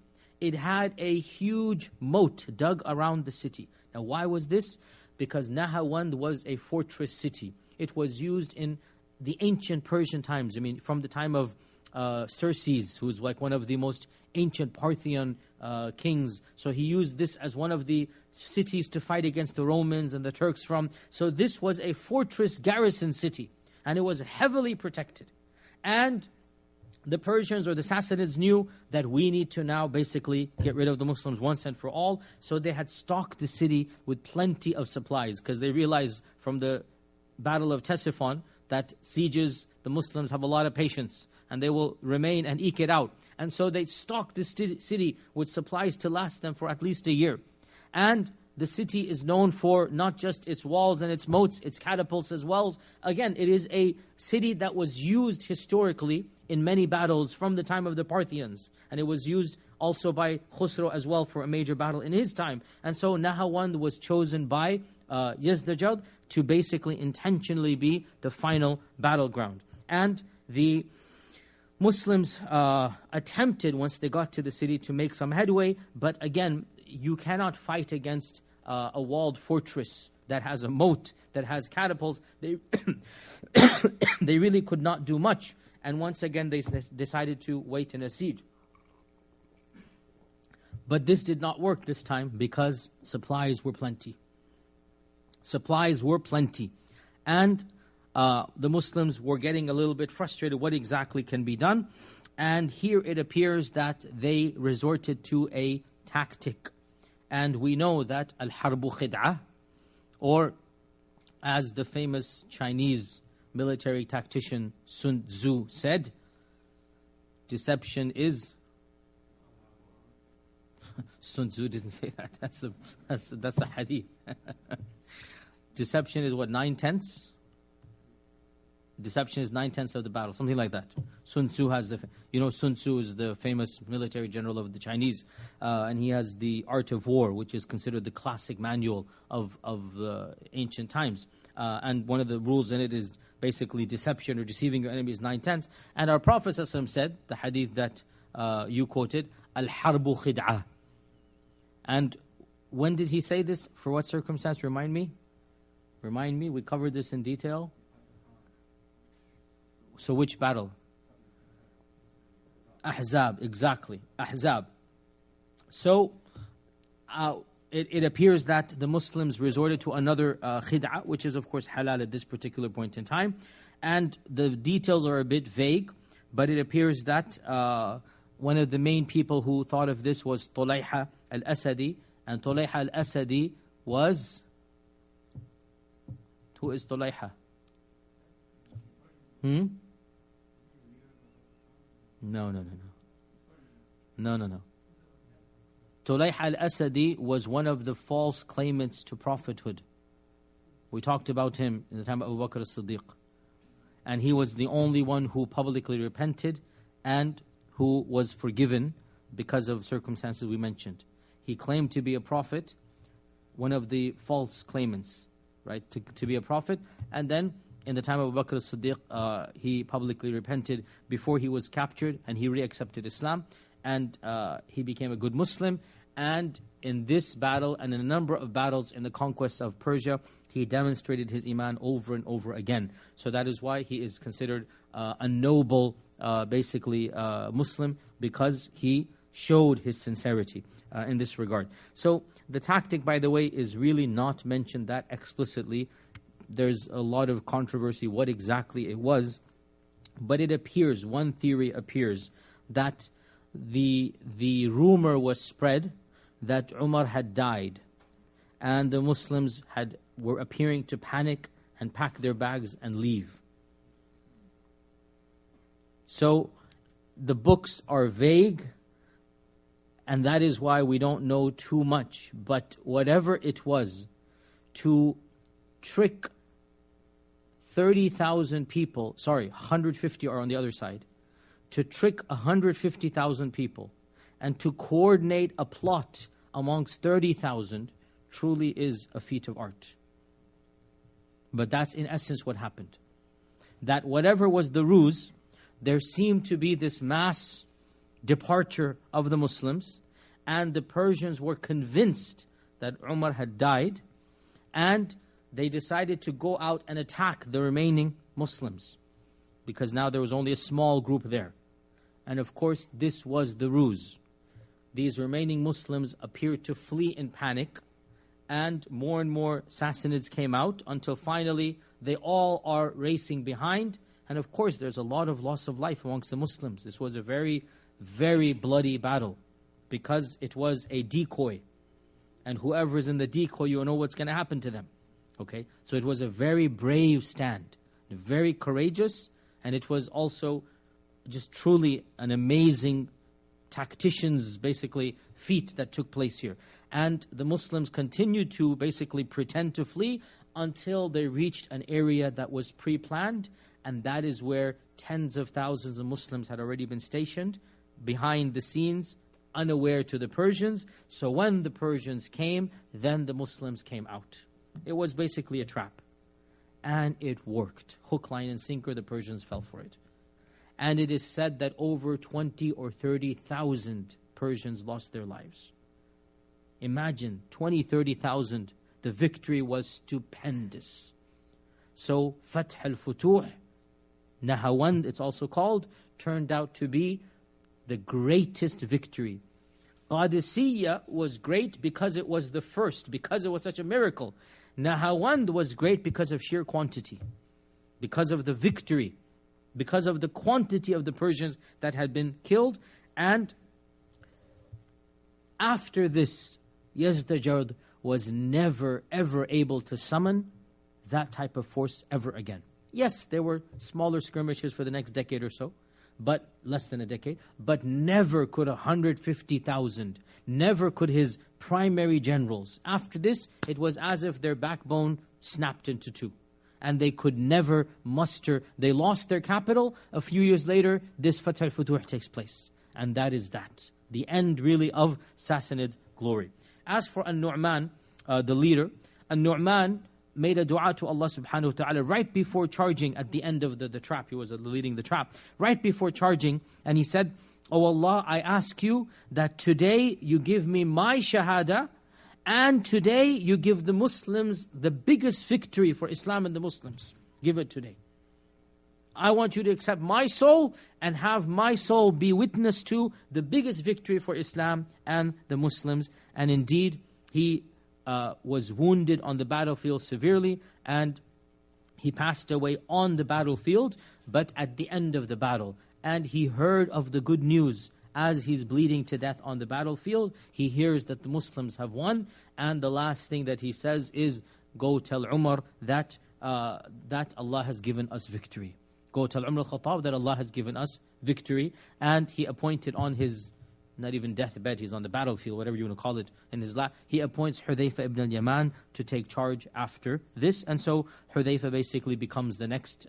A: it had a huge moat dug around the city. Now, why was this? Because Nahawand was a fortress city. It was used in the ancient Persian times. I mean, from the time of Xerxes, who's like one of the most ancient Parthian kings. So he used this as one of the cities to fight against the Romans and the Turks from. So this was a fortress garrison city, and it was heavily protected. And the Persians or the Sassanids knew that we need to now basically get rid of the Muslims once and for all. So they had stocked the city with plenty of supplies, because they realized from the Battle of Ctesiphon that sieges, the Muslims have a lot of patience, and they will remain and eke it out. And so they stocked this city with supplies to last them for at least a year. And the city is known for not just its walls and its moats, its catapults as well. Again, it is a city that was used historically in many battles from the time of the Parthians. And it was used also by Khusro as well for a major battle in his time. And so Nahawand was chosen by Yazdajad to basically intentionally be the final battleground. And the Muslims attempted, once they got to the city, to make some headway. But again, you cannot fight against a walled fortress that has a moat, that has catapults. They really could not do much. And once again, they decided to wait in a siege. But this did not work this time, because supplies were plenty. Supplies were plenty. And the Muslims were getting a little bit frustrated. What exactly can be done? And here it appears that they resorted to a tactic. And we know that al-harbu khid'ah, or as the famous Chinese military tactician Sun Tzu said, deception is... Sun Tzu didn't say that. That's a hadith. Deception is what, 9/10? Deception is 9/10 of the battle, something like that. Sun Tzu has Sun Tzu is the famous military general of the Chinese, and he has the Art of War, which is considered the classic manual of ancient times. And one of the rules in it is basically deception or deceiving your enemy is 9/10. And our Prophet ﷺ said, the hadith that you quoted, al-harbu khid'ah. And when did he say this? For what circumstance? Remind me. We covered this in detail. So which battle? Ahzab, exactly. Ahzab. So it appears that the Muslims resorted to another khid'ah, which is of course halal at this particular point in time. And the details are a bit vague, but it appears that one of the main people who thought of this was Tulayha al-Asadi. And Tulayha al-Asadi was... Who is Tulayha? No. Tulayha al-Asadi was one of the false claimants to prophethood. We talked about him in the time of Abu Bakr as-Siddiq. And he was the only one who publicly repented and who was forgiven because of circumstances we mentioned. He claimed to be a prophet, one of the false claimants, right, to be a prophet. And then in the time of Abu Bakr as-Siddiq, he publicly repented before he was captured, and he re-accepted Islam, and he became a good Muslim. And in this battle and in a number of battles in the conquest of Persia, he demonstrated his iman over and over again. So that is why he is considered a noble, Muslim, because he showed his sincerity in this regard. So the tactic, by the way, is really not mentioned that explicitly. There's a lot of controversy what exactly it was, but it appears, one theory appears, that the rumor was spread that Umar had died, and the Muslims were appearing to panic and pack their bags and leave. So the books are vague, and that is why we don't know too much. But whatever it was, to trick 30,000 people, 150 are on the other side, to trick 150,000 people and to coordinate a plot amongst 30,000 truly is a feat of art. But that's in essence what happened. That whatever was the ruse, there seemed to be this mass departure of the Muslims, and the Persians were convinced that Umar had died, and they decided to go out and attack the remaining Muslims, because now there was only a small group there. And of course, this was the ruse. These remaining Muslims appeared to flee in panic, and more Sassanids came out until finally they all are racing behind. And of course, there's a lot of loss of life amongst the Muslims. This was a very, very bloody battle because it was a decoy. And whoever is in the decoy, you know what's going to happen to them. Okay? So it was a very brave stand, very courageous, and it was also just truly an amazing tactician's feat that took place here. And the Muslims continued to basically pretend to flee until they reached an area that was pre-planned, and that is where tens of thousands of Muslims had already been stationed behind the scenes, unaware to the Persians. So when the Persians came, then the Muslims came out. It was basically a trap. And it worked. Hook, line, and sinker, the Persians fell for it. And it is said that over 20 or 30,000 Persians lost their lives. Imagine, 20, 30,000. The victory was stupendous. So, Fath al-Futuh, Nahawand, it's also called, turned out to be the greatest victory. Qadisiyya was great because it was the first, because it was such a miracle. Nahawand was great because of sheer quantity, because of the victory, because of the quantity of the Persians that had been killed. And after this, Yazdajird was never ever able to summon that type of force ever again. Yes, there were smaller skirmishes for the next decade or so, but less than a decade, but never could 150,000, never could his primary generals. After this, it was as if their backbone snapped into two, and they could never muster. They lost their capital. A few years later, this Fath al-Futuh takes place, and that is that, the end really of Sassanid glory. As for An-Nu'man, the leader, An-Nu'man made a dua to Allah subhanahu wa ta'ala right before charging at the end of the trap. He was leading the trap. Right before charging, and he said, "Oh Allah, I ask you that today you give me my shahada, and today you give the Muslims the biggest victory for Islam and the Muslims. Give it today. I want you to accept my soul and have my soul be witness to the biggest victory for Islam and the Muslims." And indeed, he was wounded on the battlefield severely, and he passed away on the battlefield, but at the end of the battle. And he heard of the good news as he's bleeding to death on the battlefield. He hears that the Muslims have won, and the last thing that he says is, "Go tell Umar that Allah has given us victory." Go tell Umar Al-Khattab that Allah has given us victory. And he appointed on his, not even deathbed, he's on the battlefield, whatever you want to call it, in his lap, he appoints Hudayfa ibn al-Yaman to take charge after this. And so Hudayfa basically becomes the next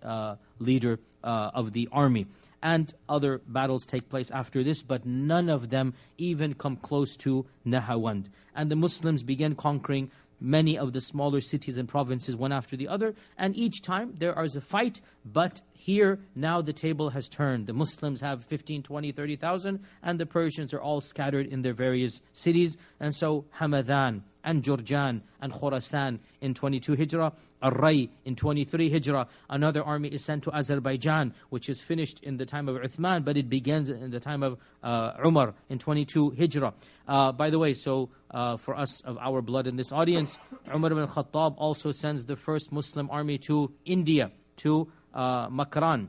A: leader of the army. And other battles take place after this, but none of them even come close to Nahawand. And the Muslims began conquering many of the smaller cities and provinces one after the other, and each time there is a fight, but here now the table has turned. The Muslims have 15, 20, 30,000, and the Persians are all scattered in their various cities. And so Hamadan and Jurjan and Khurasan in 22 Hijrah, Ar-Ray in 23 Hijrah. Another army is sent to Azerbaijan, which is finished in the time of Uthman, but it begins in the time of Umar in 22 Hijrah. By the way, so for us of our blood in this audience, Umar Ibn Al-Khattab also sends the first Muslim army to India, to Makran,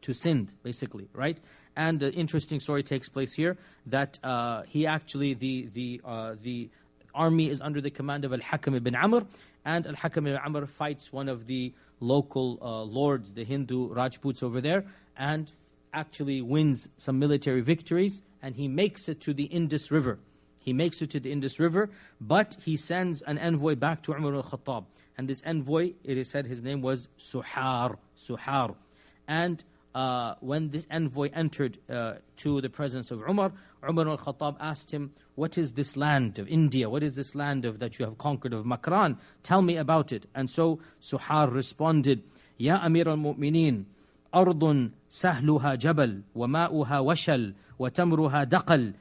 A: to Sindh, basically, right? And the interesting story takes place here, that he actually, the army is under the command of Al-Hakam ibn Amr, and Al-Hakam ibn Amr fights one of the local lords, the Hindu Rajputs over there, and actually wins some military victories, and he makes it to the Indus River. He makes it to the Indus River, but he sends an envoy back to Umar al-Khattab. And this envoy, it is said his name was Suhar. And when this envoy entered to the presence of Umar al-Khattab asked him, "What is this land of India? What is this land of that you have conquered of Makran? Tell me about it." And so Suhar responded, "Ya Amir al-Mu'mineen, أرض سهلها جبل وماؤها وشل وتمرها دقل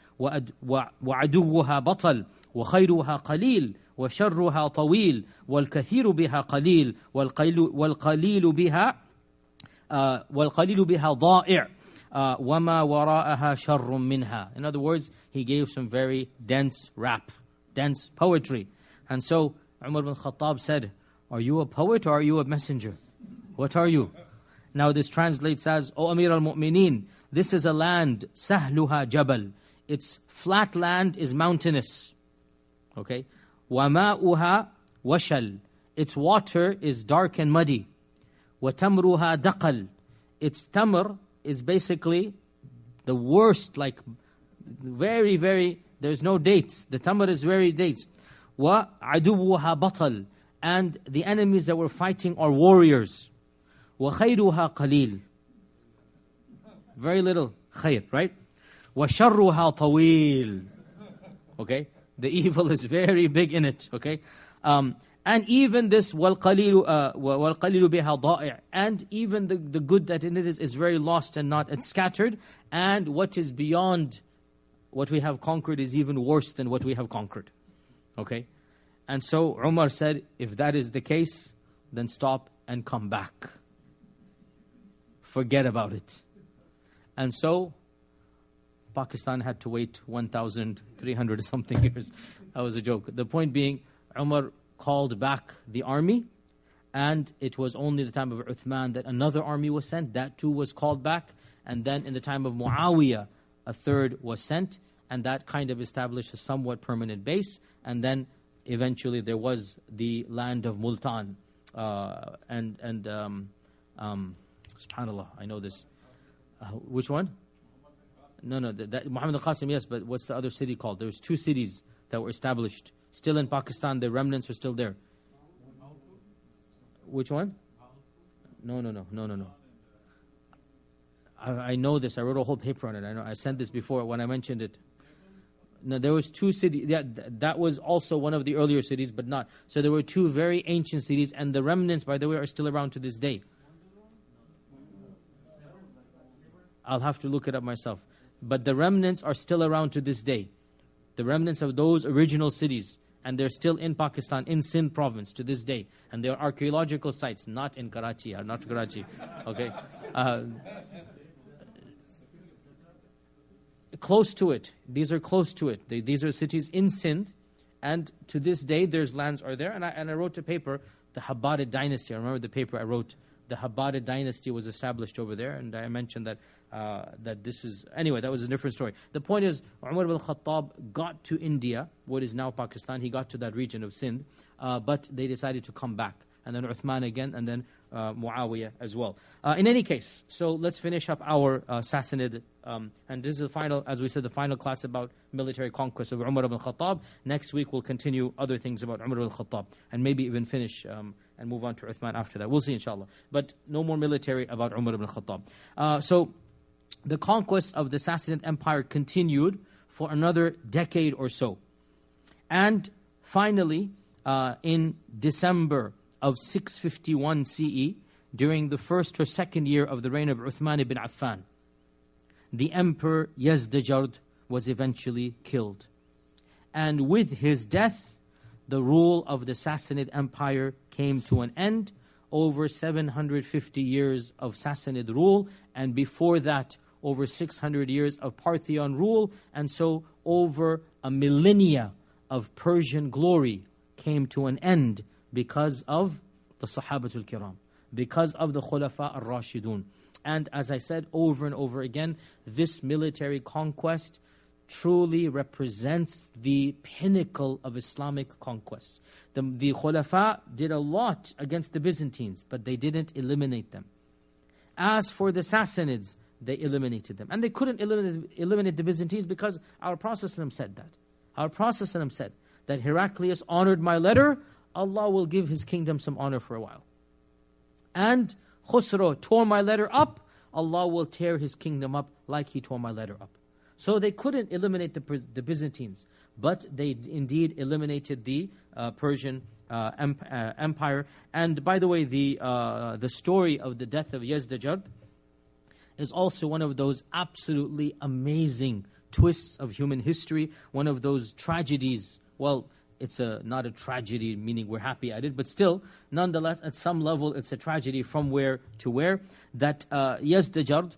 A: وعدوها بطل وخيرها قليل وشرها طويل والكثير بها قليل والقليل بها ضائع وما وراءها شر منها." In other words, he gave some very dense rap, dense poetry. And so Umar ibn Khattab said, "Are you a poet or are you a messenger? What are you?" Now this translates as, "O Amir al-Mu'mineen, this is a land, sahluha jabal. Its flat land is mountainous. Okay? وَمَاؤُهَا وَشَل. Its water is dark and muddy. وَتَمْرُهَا دَقَل. Its tamr is basically the worst, like very, very, there's no dates. The tamr is very dates. وَعَدُوُّهَا بَطَل. And the enemies that were fighting are warriors. وَخَيْرُهَا قَلِيل. Very little khayr, right? وَشَرُّهَا طَوِيل. Okay? The evil is very big in it, okay? And even this وَالْقَلِيلُ بِهَا ضَائِعٌ. And even the good that in it is very lost and not, it's scattered. And what is beyond what we have conquered is even worse than what we have conquered. Okay? And so Umar said, if that is the case, then stop and come back. Forget about it. And so Pakistan had to wait 1,300 something years. That was a joke. The point being, Umar called back the army, and it was only the time of Uthman that another army was sent. That too was called back. And then in the time of Muawiyah, a third was sent. and that kind of established a somewhat permanent base. And then eventually there was the land of Multan. Subhanallah, I know this. Which one? No, Muhammad al-Qasim, yes, but what's the other city called? There's 2 cities that were established. Still in Pakistan, the remnants are still there. Which one? No. I know this. I wrote a whole paper on it. I know. I sent this before when I mentioned it. No, there was 2 cities. Yeah, that was also one of the earlier cities, but not. So there were 2 very ancient cities, and the remnants, by the way, are still around to this day. I'll have to look it up myself. But the remnants are still around to this day. The remnants of those original cities. And they're still in Pakistan, in Sindh province to this day. And they are archaeological sites, not in Karachi, not Karachi. Okay? Close to it. These are close to it. These are cities in Sindh. And to this day, there's lands are there. And I wrote a paper, the Habbarid dynasty. I remember the paper I wrote. The Habbarid dynasty was established over there, and I mentioned that this is... Anyway, that was a different story. The point is, Umar Ibn Al-Khattab got to India, what is now Pakistan. He got to that region of Sindh, but they decided to come back. And then Uthman again, and then Muawiyah as well. In any case, so let's finish up our Sassanid, and this is the final, as we said, the final class about military conquest of Umar ibn Al-Khattab. Next week we'll continue other things about Umar ibn Al-Khattab, and maybe even finish and move on to Uthman after that. We'll see, inshallah. But no more military about Umar ibn Al-Khattab. So the conquest of the Sassanid Empire continued for another decade or so. And finally, in December of 651 CE, during the first or second year of the reign of Uthman ibn Affan, the Emperor Yazdajerd was eventually killed. And with his death, the rule of the Sassanid Empire came to an end. Over 750 years of Sassanid rule, and before that, over 600 years of Parthian rule, and so over a millennia of Persian glory came to an end because of the Sahabatul Kiram, because of the Khulafa al-Rashidun. And as I said over and over again, this military conquest truly represents the pinnacle of Islamic conquest. The Khulafa did a lot against the Byzantines, but they didn't eliminate them. As for the Sassanids, they eliminated them. And they couldn't eliminate the Byzantines because our Prophet said that. Our Prophet said that Heraclius honored my letter, Allah will give his kingdom some honor for a while. And Khusro tore my letter up, Allah will tear his kingdom up like he tore my letter up. So they couldn't eliminate the Byzantines, but they indeed eliminated the Persian Empire. And by the way, the story of the death of Yazdajerd is also one of those absolutely amazing twists of human history, one of those tragedies. Well, it's not a tragedy, meaning we're happy at it, but still, nonetheless, at some level, it's a tragedy from where to where. That Yazdajerd,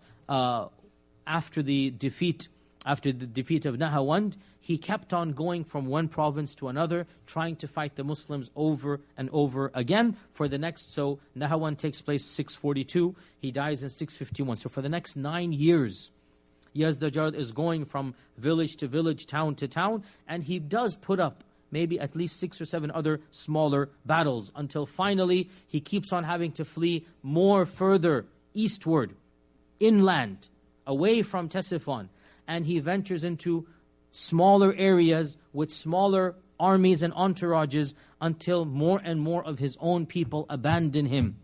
A: after the defeat of Nahawand, he kept on going from one province to another, trying to fight the Muslims over and over again for the next. So Nahawand takes place 642, he dies in 651. So for the next 9 years, Yazdajerd is going from village to village, town to town, and he does put up maybe at least 6 or 7 other smaller battles, until finally he keeps on having to flee more further eastward, inland, away from Ctesiphon. And he ventures into smaller areas with smaller armies and entourages until more and more of his own people abandon him.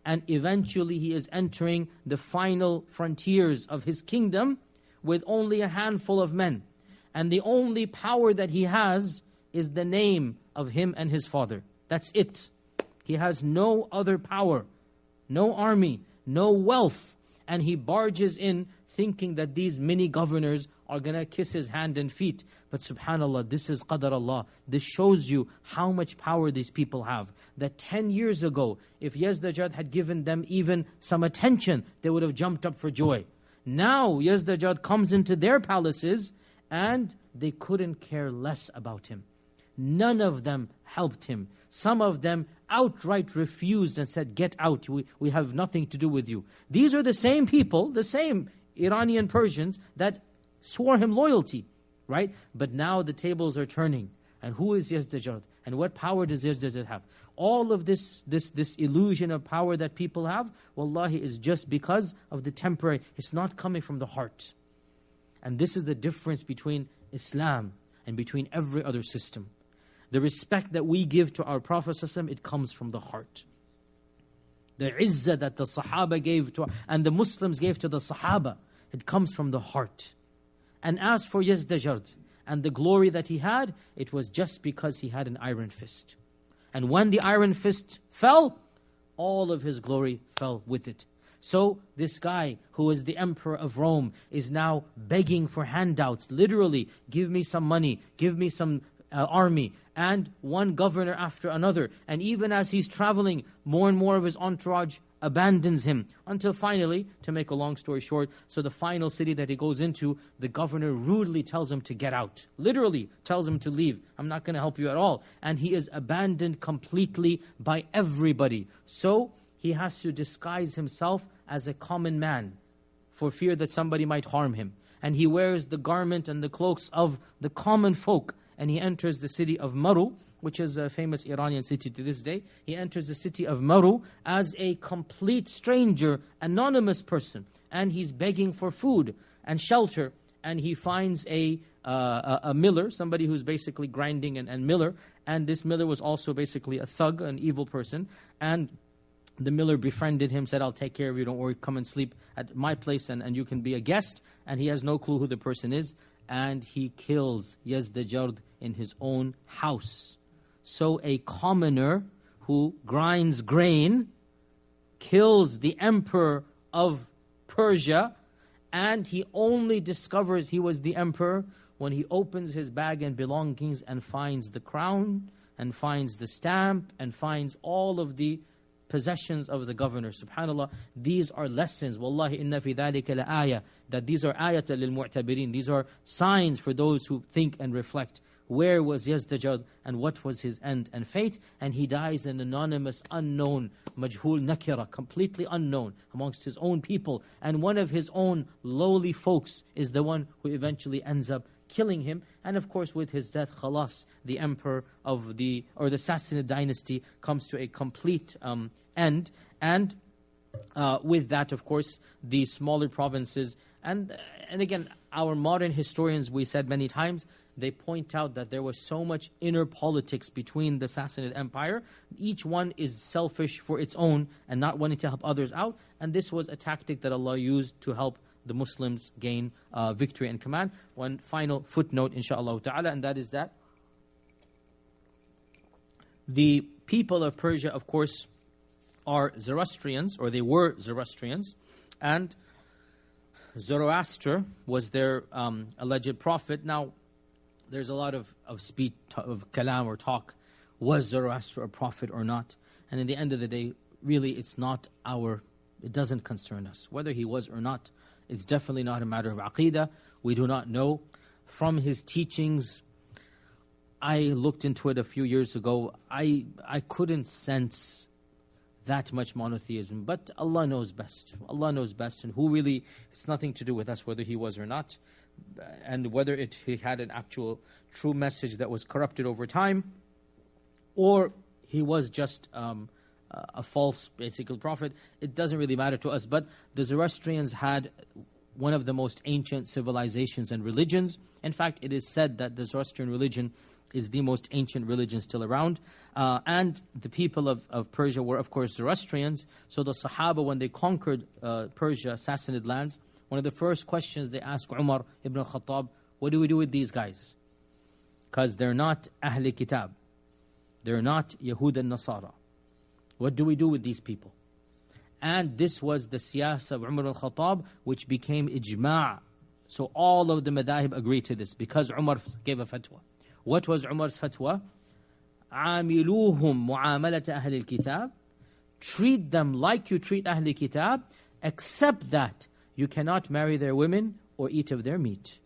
A: And eventually he is entering the final frontiers of his kingdom with only a handful of men. And the only power that he has is the name of him and his father. That's it. He has no other power, no army, no wealth. And he barges in thinking that these mini governors are going to kiss his hand and feet. But subhanAllah, this is qadar Allah. This shows you how much power these people have. That 10 years ago, if Yazdajerd had given them even some attention, they would have jumped up for joy. Now Yazdajerd comes into their palaces and they couldn't care less about him. None of them helped him. Some of them outright refused and said, get out, we have nothing to do with you. These are the same people, the same Iranian Persians that swore him loyalty. right? But now the tables are turning. And who is Yazdajad? And what power does Yazdajad have? All of this illusion of power that people have, wallahi, is just because of the temporary. It's not coming from the heart. And this is the difference between Islam and between every other system. The respect that we give to our Prophet ﷺ, it comes from the heart. The izzah that the Sahaba gave to, and the Muslims gave to the Sahaba, it comes from the heart. And as for Yazdajad, and the glory that he had, it was just because he had an iron fist. And when the iron fist fell, all of his glory fell with it. So this guy who was the emperor of Rome is now begging for handouts. Literally, give me some money, give me some army, and one governor after another. And even as he's traveling, more and more of his entourage abandons him, until finally, to make a long story short, so the final city that he goes into, the governor rudely tells him to get out. Literally tells him to leave. I'm not going to help you at all. And he is abandoned completely by everybody. So he has to disguise himself as a common man for fear that somebody might harm him. And he wears the garment and the cloaks of the common folk. And he enters the city of Maru, which is a famous Iranian city to this day. He enters the city of Maru as a complete stranger, anonymous person. And he's begging for food and shelter. And he finds a miller, somebody who's basically grinding and miller. And this miller was also basically a thug, an evil person. And the miller befriended him, said, I'll take care of you, don't worry, come and sleep at my place and you can be a guest. And he has no clue who the person is. And he kills Yazdajad in his own house. So a commoner who grinds grain kills the emperor of Persia, and he only discovers he was the emperor when he opens his bag and belongings and finds the crown, and finds the stamp, and finds all of the possessions of the governor. SubhanAllah, these are lessons. Wallahi inna fi dhalika la ayah. That these are ayat lil mu'tabirin. These are signs for those who think and reflect. Where was Yazdajad and what was his end and fate? And he dies an anonymous, unknown, majhul nakira, completely unknown amongst his own people. And one of his own lowly folks is the one who eventually ends up killing him. And of course, with his death, khalas, the emperor of the Sassanid dynasty comes to a complete end. And with that, of course, the smaller provinces, and again, our modern historians, we said many times, they point out that there was so much inner politics between the Sassanid Empire. Each one is selfish for its own and not wanting to help others out. And this was a tactic that Allah used to help the Muslims gain victory and command. One final footnote, inshaAllah ta'ala, and that is that the people of Persia, of course, are Zoroastrians, or they were Zoroastrians, and Zoroaster was their alleged prophet. Now, there's a lot of speech, of kalam or talk. Was Zoroaster a prophet or not? And in the end of the day, really it doesn't concern us. Whether he was or not, it's definitely not a matter of aqeedah. We do not know. From his teachings, I looked into it a few years ago. I couldn't sense that much monotheism. But Allah knows best. Allah knows best. And who really, it's nothing to do with us whether he was or not. And whether he had an actual true message that was corrupted over time, or he was just a false, basically, prophet, it doesn't really matter to us. But the Zoroastrians had one of the most ancient civilizations and religions. In fact, it is said that the Zoroastrian religion is the most ancient religion still around. And the people of Persia were, of course, Zoroastrians. So the Sahaba, when they conquered Persia, Sassanid lands, one of the first questions they asked Umar Ibn Al-Khattab, what do we do with these guys? Because they're not Ahl Kitab. They're not Yahud and Nasara. What do we do with these people? And this was the siyasa of Umar Al-Khattab, which became ijma'. So all of the madahib agreed to this, because Umar gave a fatwa. What was Umar's fatwa? عَامِلُوهُمْ مُعَامَلَةَ أَهْلِ الْكِتَابِ. Treat them like you treat Ahl Kitab, except that you cannot marry their women or eat of their meat.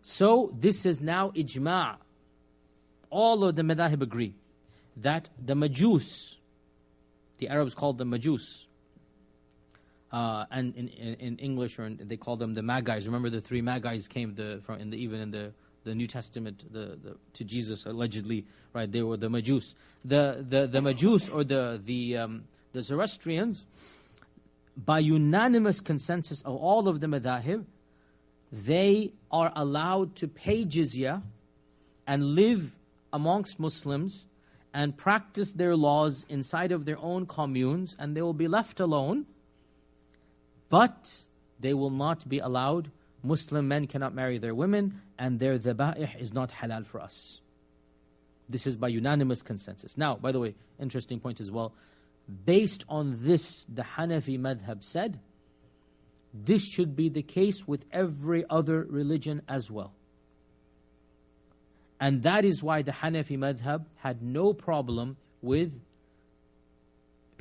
A: So this is now ijma'. All of the madahib agree that the Majus, the Arabs called them Majus, And in English, they call them the Magi's. Remember, the three Magi's came even in the New Testament to Jesus, allegedly, right? They were the Majus. The Majus, or the Zoroastrians, by unanimous consensus of all of the madahib, they are allowed to pay jizya and live amongst Muslims and practice their laws inside of their own communes, and they will be left alone, but they will not be allowed. Muslim men cannot marry their women, and their dhaba'ih is not halal for us. This is by unanimous consensus. Now, by the way, interesting point as well. Based on this, the Hanafi madhab said, this should be the case with every other religion as well. And that is why the Hanafi madhab had no problem with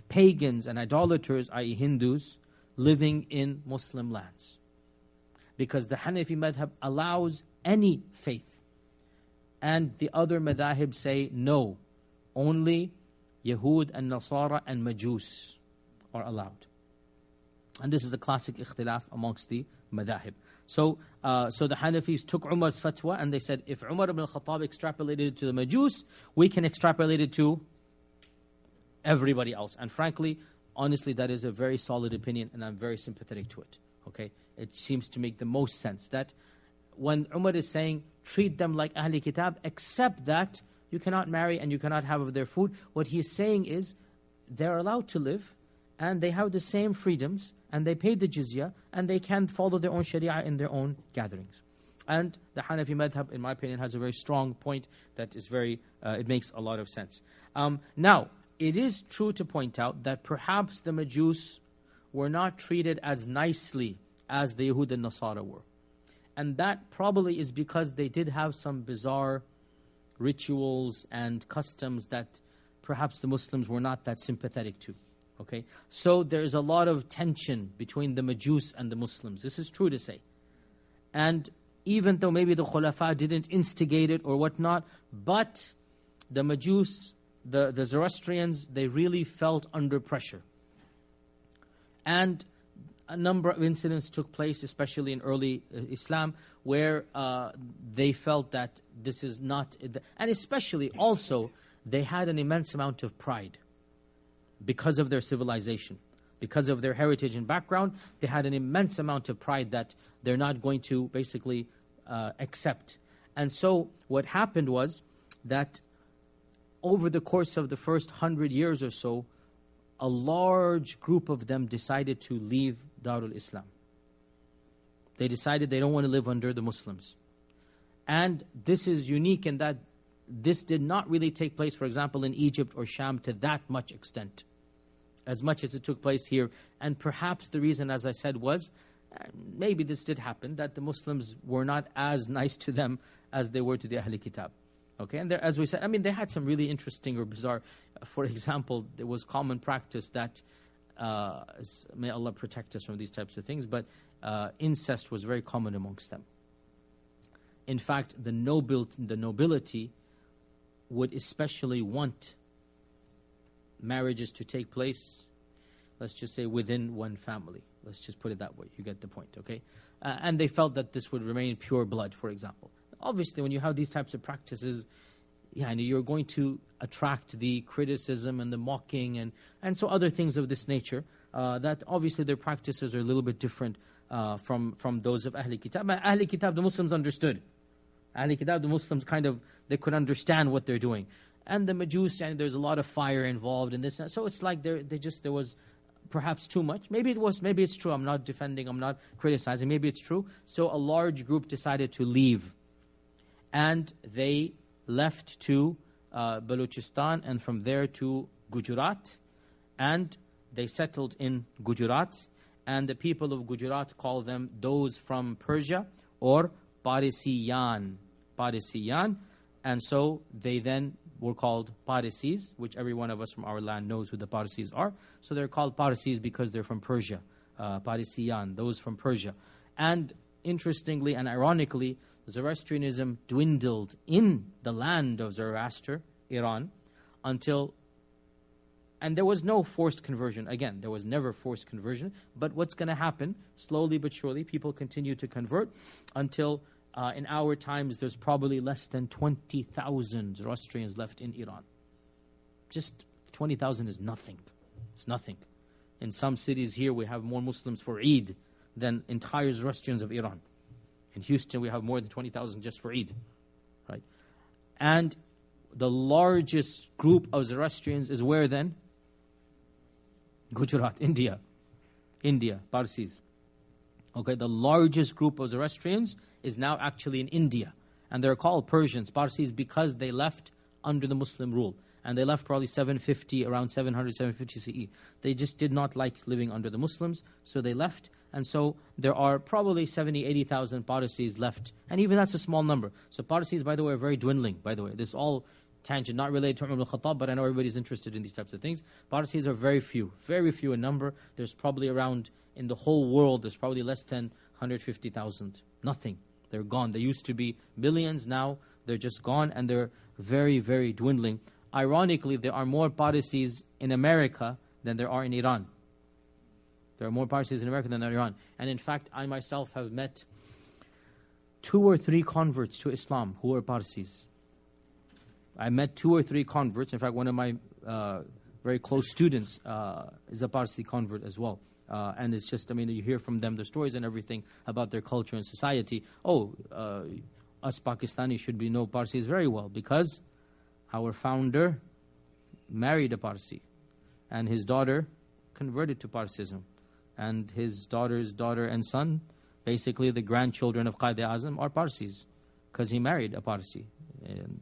A: pagans and idolaters, i.e. Hindus, living in Muslim lands. Because the Hanafi madhab allows any faith. And the other madhahib say no, only Yahud and Nasara and Majus are allowed. And this is the classic ikhtilaf amongst the madhahib. So the Hanafis took Umar's fatwa and they said, if Umar Ibn Al-Khattab extrapolated it to the Majus, we can extrapolate it to everybody else. And frankly, honestly, that is a very solid opinion, and I'm very sympathetic to it. Okay, it seems to make the most sense that when Umar is saying, treat them like Ahli Kitab, except that you cannot marry and you cannot have of their food, what he is saying is, they're allowed to live, and they have the same freedoms, and they pay the jizya, and they can follow their own sharia in their own gatherings. And the Hanafi madhab, in my opinion, has a very strong point that is it makes a lot of sense. Now, it is true to point out that perhaps the Majus were not treated as nicely as the Yahud and Nasara were. And that probably is because they did have some bizarre rituals and customs that perhaps the Muslims were not that sympathetic to. Okay, so there's a lot of tension between the Majus and the Muslims. This is true to say. And even though maybe the Khulafa didn't instigate it or whatnot, but the Majus, the Zoroastrians, they really felt under pressure. And a number of incidents took place, especially in early Islam, where they felt that this is not... And especially also, they had an immense amount of pride. Because of their civilization, because of their heritage and background, they had an immense amount of pride that they're not going to basically accept. And so what happened was that over the course of the first 100 years or so, a large group of them decided to leave Darul Islam. They decided they don't want to live under the Muslims. And this is unique in that this did not really take place, for example, in Egypt or Sham to that much extent, as much as it took place here. And perhaps the reason, as I said, was maybe this did happen, that the Muslims were not as nice to them as they were to the Ahl Kitab. Okay, and there, as we said, I mean, they had some really interesting or bizarre, for example, there was common practice that, may Allah protect us from these types of things, but incest was very common amongst them. In fact, the nobility would especially want marriages to take place, let's just say, within one family. Let's just put it that way. You get the point, okay? And they felt that this would remain pure blood, for example. Obviously, when you have these types of practices, you're going to attract the criticism and the mocking and so other things of this nature, that obviously their practices are a little bit different from those of Ahl Kitab. But Ahl Kitab, the Muslims understood. Ahl Kitab, the Muslims they could understand what they're doing. And the Majus, and there's a lot of fire involved in this. So it's like there was perhaps too much. Maybe it's true. I'm not defending, I'm not criticizing. Maybe it's true. So a large group decided to leave. And they left to Balochistan, and from there to Gujarat. And they settled in Gujarat. And the people of Gujarat call them those from Persia, or Parisiyan. And so they then were called Parisis, which every one of us from our land knows who the Parisis are. So they're called Parisis because they're from Persia. Parisiyan, those from Persia. And interestingly and ironically, Zoroastrianism dwindled in the land of Zoroaster, Iran, until And there was no forced conversion. Again, there was never forced conversion. But what's going to happen, slowly but surely, people continue to convert until in our times there's probably less than 20,000 Zoroastrians left in Iran. Just 20,000 is nothing. It's nothing. In some cities here, we have more Muslims for Eid than entire Zoroastrians of Iran. In Houston, we have more than 20,000 just for Eid. Right? And the largest group of Zoroastrians is where then? Gujarat, India. India, Parsis. Okay, the largest group of Zoroastrians is now actually in India. And they're called Persians, Parsis, because they left under the Muslim rule. And they left probably 750, around 700, 750 CE. They just did not like living under the Muslims, so they left. And so there are probably 70, 80,000 Parsis left. And even that's a small number. So Parsis, by the way, are very dwindling, by the way. This is all tangent, not related to Umar Ibn Al-Khattab, but I know everybody's interested in these types of things. Parsis are very few in number. There's probably around, in the whole world, there's probably less than 150,000. Nothing. They're gone. They used to be millions. Now they're just gone, and they're very, very dwindling. Ironically, there are more Parsis in America than there are in Iran. There are more Parsis in America than in Iran. And in fact, I myself have met 2 or 3 converts to Islam who are Parsis. I met 2 or 3 converts. In fact, one of my very close students is a Parsi convert as well. And it's just, I mean, you hear from them the stories and everything about their culture and society. Us Pakistanis should know Parsis very well because our founder married a Parsi, and his daughter converted to Parsism, and his daughter's daughter and son, basically the grandchildren of Qaid-e-Azam, are Parsis, because he married a Parsi. And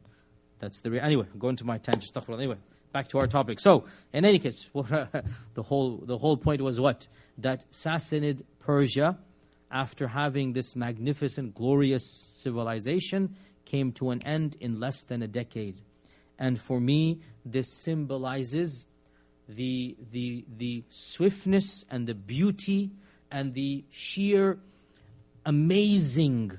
A: that's the anyway. I'm going to my tangent. Anyway, back to our topic. So, in any case, the whole point was what? That Sassanid Persia, after having this magnificent, glorious civilization, came to an end in less than a decade. And for me, this symbolizes the swiftness and the beauty and the sheer amazing,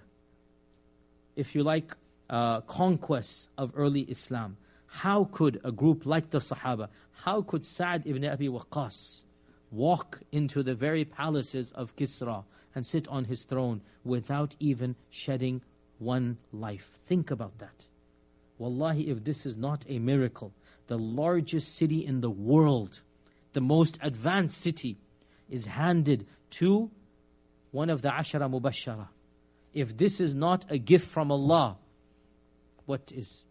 A: if you like, conquests of early Islam. How could a group like the Sahaba, how could Sa'd ibn Abi Waqqas walk into the very palaces of Kisra and sit on his throne without even shedding one life? Think about that. Wallahi, if this is not a miracle, the largest city in the world, the most advanced city, is handed to one of the Ashara Mubashara. If this is not a gift from Allah, what is?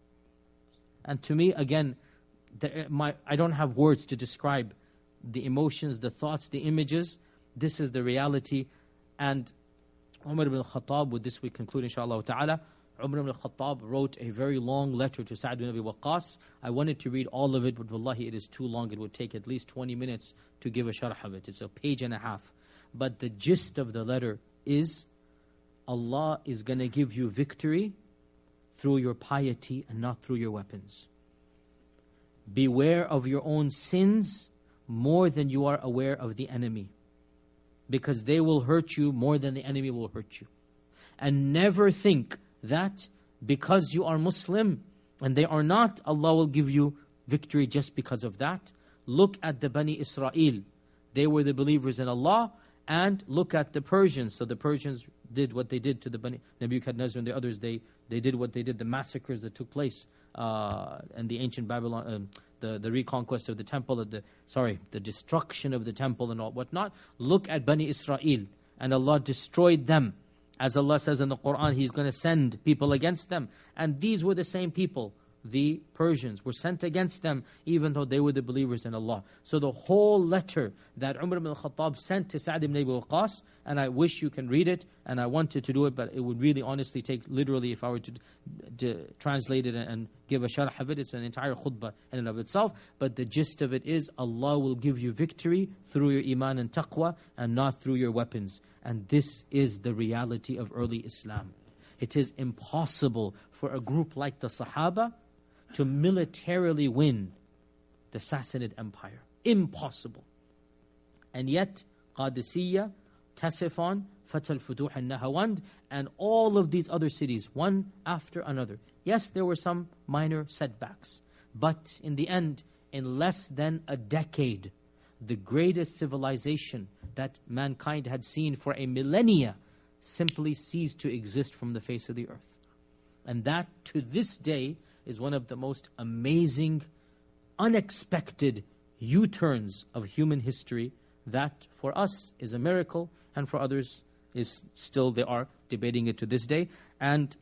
A: And to me, again, I don't have words to describe the emotions, the thoughts, the images. This is the reality. And Umar Ibn Al-Khattab, with this we conclude inshaAllah ta'ala. Umar Ibn Al-Khattab wrote a very long letter to Sa'd ibn Abi Waqqas. I wanted to read all of it, but wallahi, it is too long. It would take at least 20 minutes to give a sharh of it. It's a page and a half. But the gist of the letter is, Allah is going to give you victory through your piety and not through your weapons. Beware of your own sins more than you are aware of the enemy, because they will hurt you more than the enemy will hurt you. And never think that because you are Muslim and they are not, Allah will give you victory just because of that. Look at the Bani Israel. They were the believers in Allah. And look at the Persians. So the Persians did what they did to the Bani Nebuchadnezzar and the others. They did what they did, the massacres that took place and the ancient Babylon, the reconquest of the temple, the destruction of the temple and all whatnot. Look at Bani Israel, and Allah destroyed them. As Allah says in the Quran, He's going to send people against them. And these were the same people. The Persians were sent against them, even though they were the believers in Allah. So the whole letter that Umar Ibn Al-Khattab sent to Sa'd ibn Abi Waqqas, and I wish you can read it, and I wanted to do it, but it would really honestly take, literally, if I were to translate it and give a sharh of it, it's an entire khutbah in and of itself. But the gist of it is, Allah will give you victory through your iman and taqwa, and not through your weapons. And this is the reality of early Islam. It is impossible for a group like the Sahaba to militarily win the Sassanid Empire. Impossible. And yet, Qadisiyya, Tasifan, Fath al-Futuh al-Nahawand, and all of these other cities, one after another. Yes, there were some minor setbacks, but in the end, in less than a decade, the greatest civilization that mankind had seen for a millennia simply ceased to exist from the face of the earth. And that, to this day, is one of the most amazing, unexpected U-turns of human history that for us is a miracle, and for others is still, they are debating it to this day. And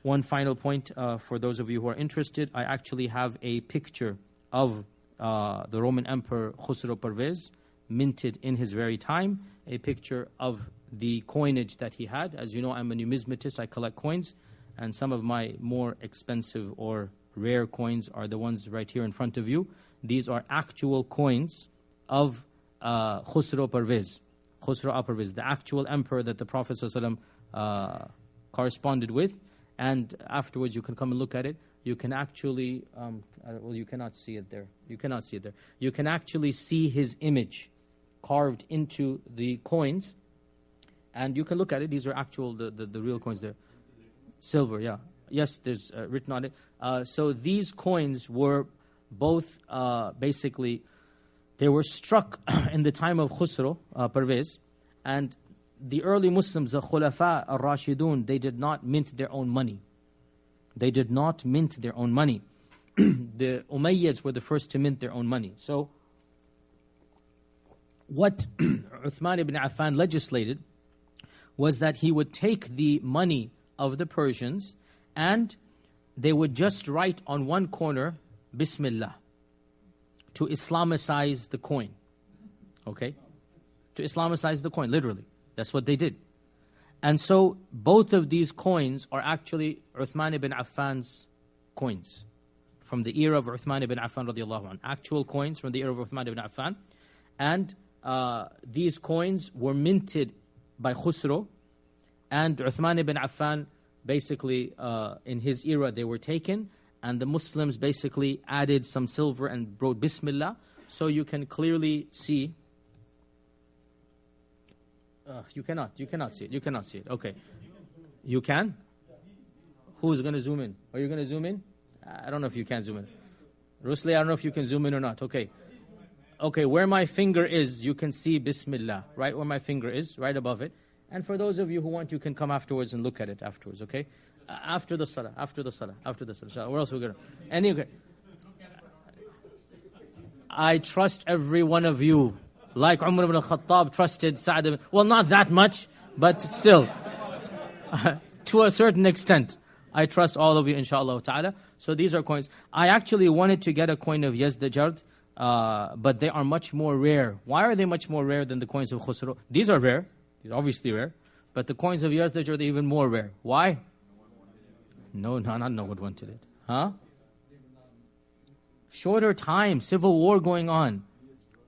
A: one final point for those of you who are interested, I actually have a picture of the Roman Emperor Khusro Parvez, minted in his very time, a picture of the coinage that he had. As you know, I'm a numismatist, I collect coins, and some of my more expensive or rare coins are the ones right here in front of you. These are actual coins of Khusro Parvez. Khusro Parvez, the actual emperor that the Prophet ﷺ corresponded with. And afterwards you can come and look at it. You can actually, well, you cannot see it there. You cannot see it there. You can actually see his image carved into the coins. And you can look at it. These are actual, the real coins there. Silver, yeah. Yes, there's written on it. So these coins were both basically, they were struck in the time of Khusro Parvez. And the early Muslims, the Khulafa al-Rashidun, they did not mint their own money. They did not mint their own money. The Umayyads were the first to mint their own money. So what Uthman ibn Affan legislated was that he would take the money of the Persians and they would just write on one corner, Bismillah, to Islamicize the coin. Okay? To Islamicize the coin, literally. That's what they did. And so both of these coins are actually Uthman ibn Affan's coins from the era of Uthman ibn Affan radiallahu anh. Actual coins from the era of Uthman ibn Affan. And these coins were minted by Khusro. And Uthman ibn Affan, basically, in his era, they were taken. And the Muslims basically added some silver and wrote Bismillah. So you can clearly see. You cannot see it. You cannot see it. Okay. You can? Who's going to zoom in? Are you going to zoom in? I don't know if you can zoom in. Rusli, I don't know if you can zoom in or not. Okay. Okay, where my finger is, you can see Bismillah. Right where my finger is, right above it. And for those of you who want, you can come afterwards and look at it afterwards, okay? After the salah, after the salah, after the salah. Where else are we going to? Anyway. I trust every one of you. Like Umar Ibn Al-Khattab trusted Sa'd ibn... Well, not that much, but still. To a certain extent. I trust all of you, inshallah ta'ala. So these are coins. I actually wanted to get a coin of Yazdajard, but they are much more rare. Why are they much more rare than the coins of Khusro? These are rare. These are obviously rare. But the coins of Yazdajard are even more rare. Why? No, not one wanted it. Huh? Shorter time, civil war going on.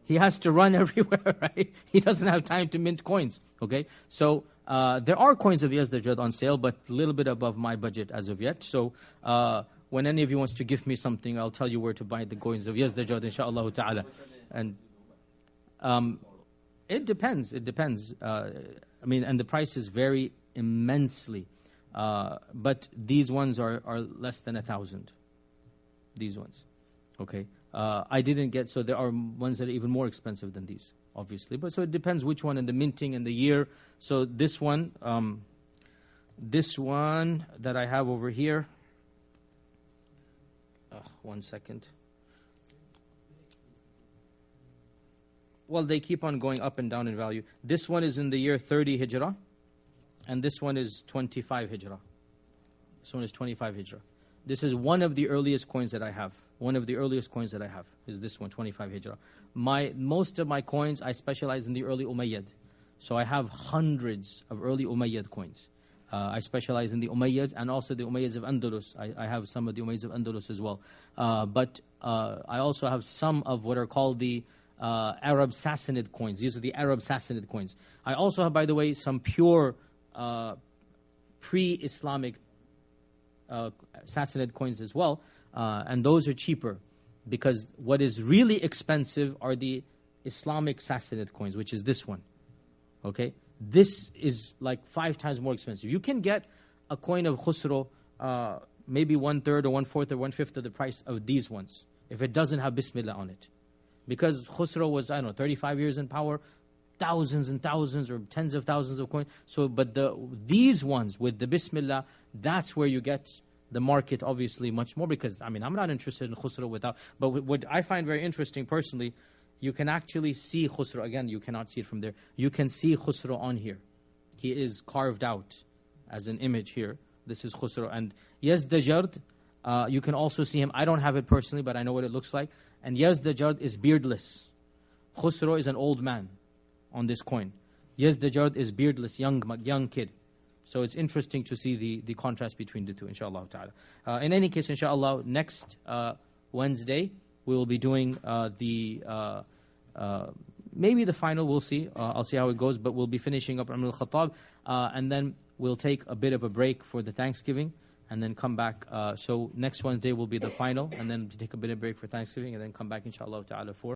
A: He has to run everywhere, right? He doesn't have time to mint coins, okay? So there are coins of Yazdajad on sale, but a little bit above my budget as of yet. So when any of you wants to give me something, I'll tell you where to buy the coins of Yazdajad, inshaAllah ta'ala. And it depends. I mean, and the prices vary immensely. But these ones are less than 1,000. These ones, okay? I didn't get, so there are ones that are even more expensive than these, obviously. But so it depends which one and the minting and the year. So this one that I have over here, one second. Well, they keep on going up and down in value. This one is in the year 30 Hijrah, and this one is 25 Hijrah. This one is 25 Hijrah. This is one of the earliest coins that I have. One of the earliest coins that I have is this one, 25 Hijrah. Most of my coins, I specialize in the early Umayyad. So I have hundreds of early Umayyad coins. I specialize in the Umayyads and also the Umayyads of Andalus. I have some of the Umayyads of Andalus as well. But I also have some of what are called the Arab Sassanid coins. These are the Arab Sassanid coins. I also have, by the way, some pure pre-Islamic Sassanid coins as well. And those are cheaper because what is really expensive are the Islamic Sassanid coins, which is this one. Okay? This is like 5 times more expensive. You can get a coin of Khusro maybe 1/3 or 1/4 or 1/5 of the price of these ones. if it doesn't have Bismillah on it. Because Khusro was, I don't know, 35 years in power, thousands and thousands or tens of thousands of coins. So, but these ones with the Bismillah, that's where you get the market obviously much more, because, I mean, I'm not interested in Khusro without, but what I find very interesting personally, you can actually see Khusro, again, you cannot see it from there, you can see Khusro on here. He is carved out as an image here. This is Khusro. And Yazdajard, you can also see him. I don't have it personally, but I know what it looks like. And Yazdajard is beardless. Khusro is an old man on this coin. Yazdajard is beardless, young kid. So it's interesting to see the contrast between the two, inshaAllah ta'ala. In any case, inshaAllah, next Wednesday, we will be doing maybe the final, we'll see. I'll see how it goes, but we'll be finishing up Umar Al-Khattab, and then we'll take a bit of a break for the Thanksgiving, and then come back. So next Wednesday will be the final, and then take a bit of break for Thanksgiving, and then come back, inshaAllah ta'ala, for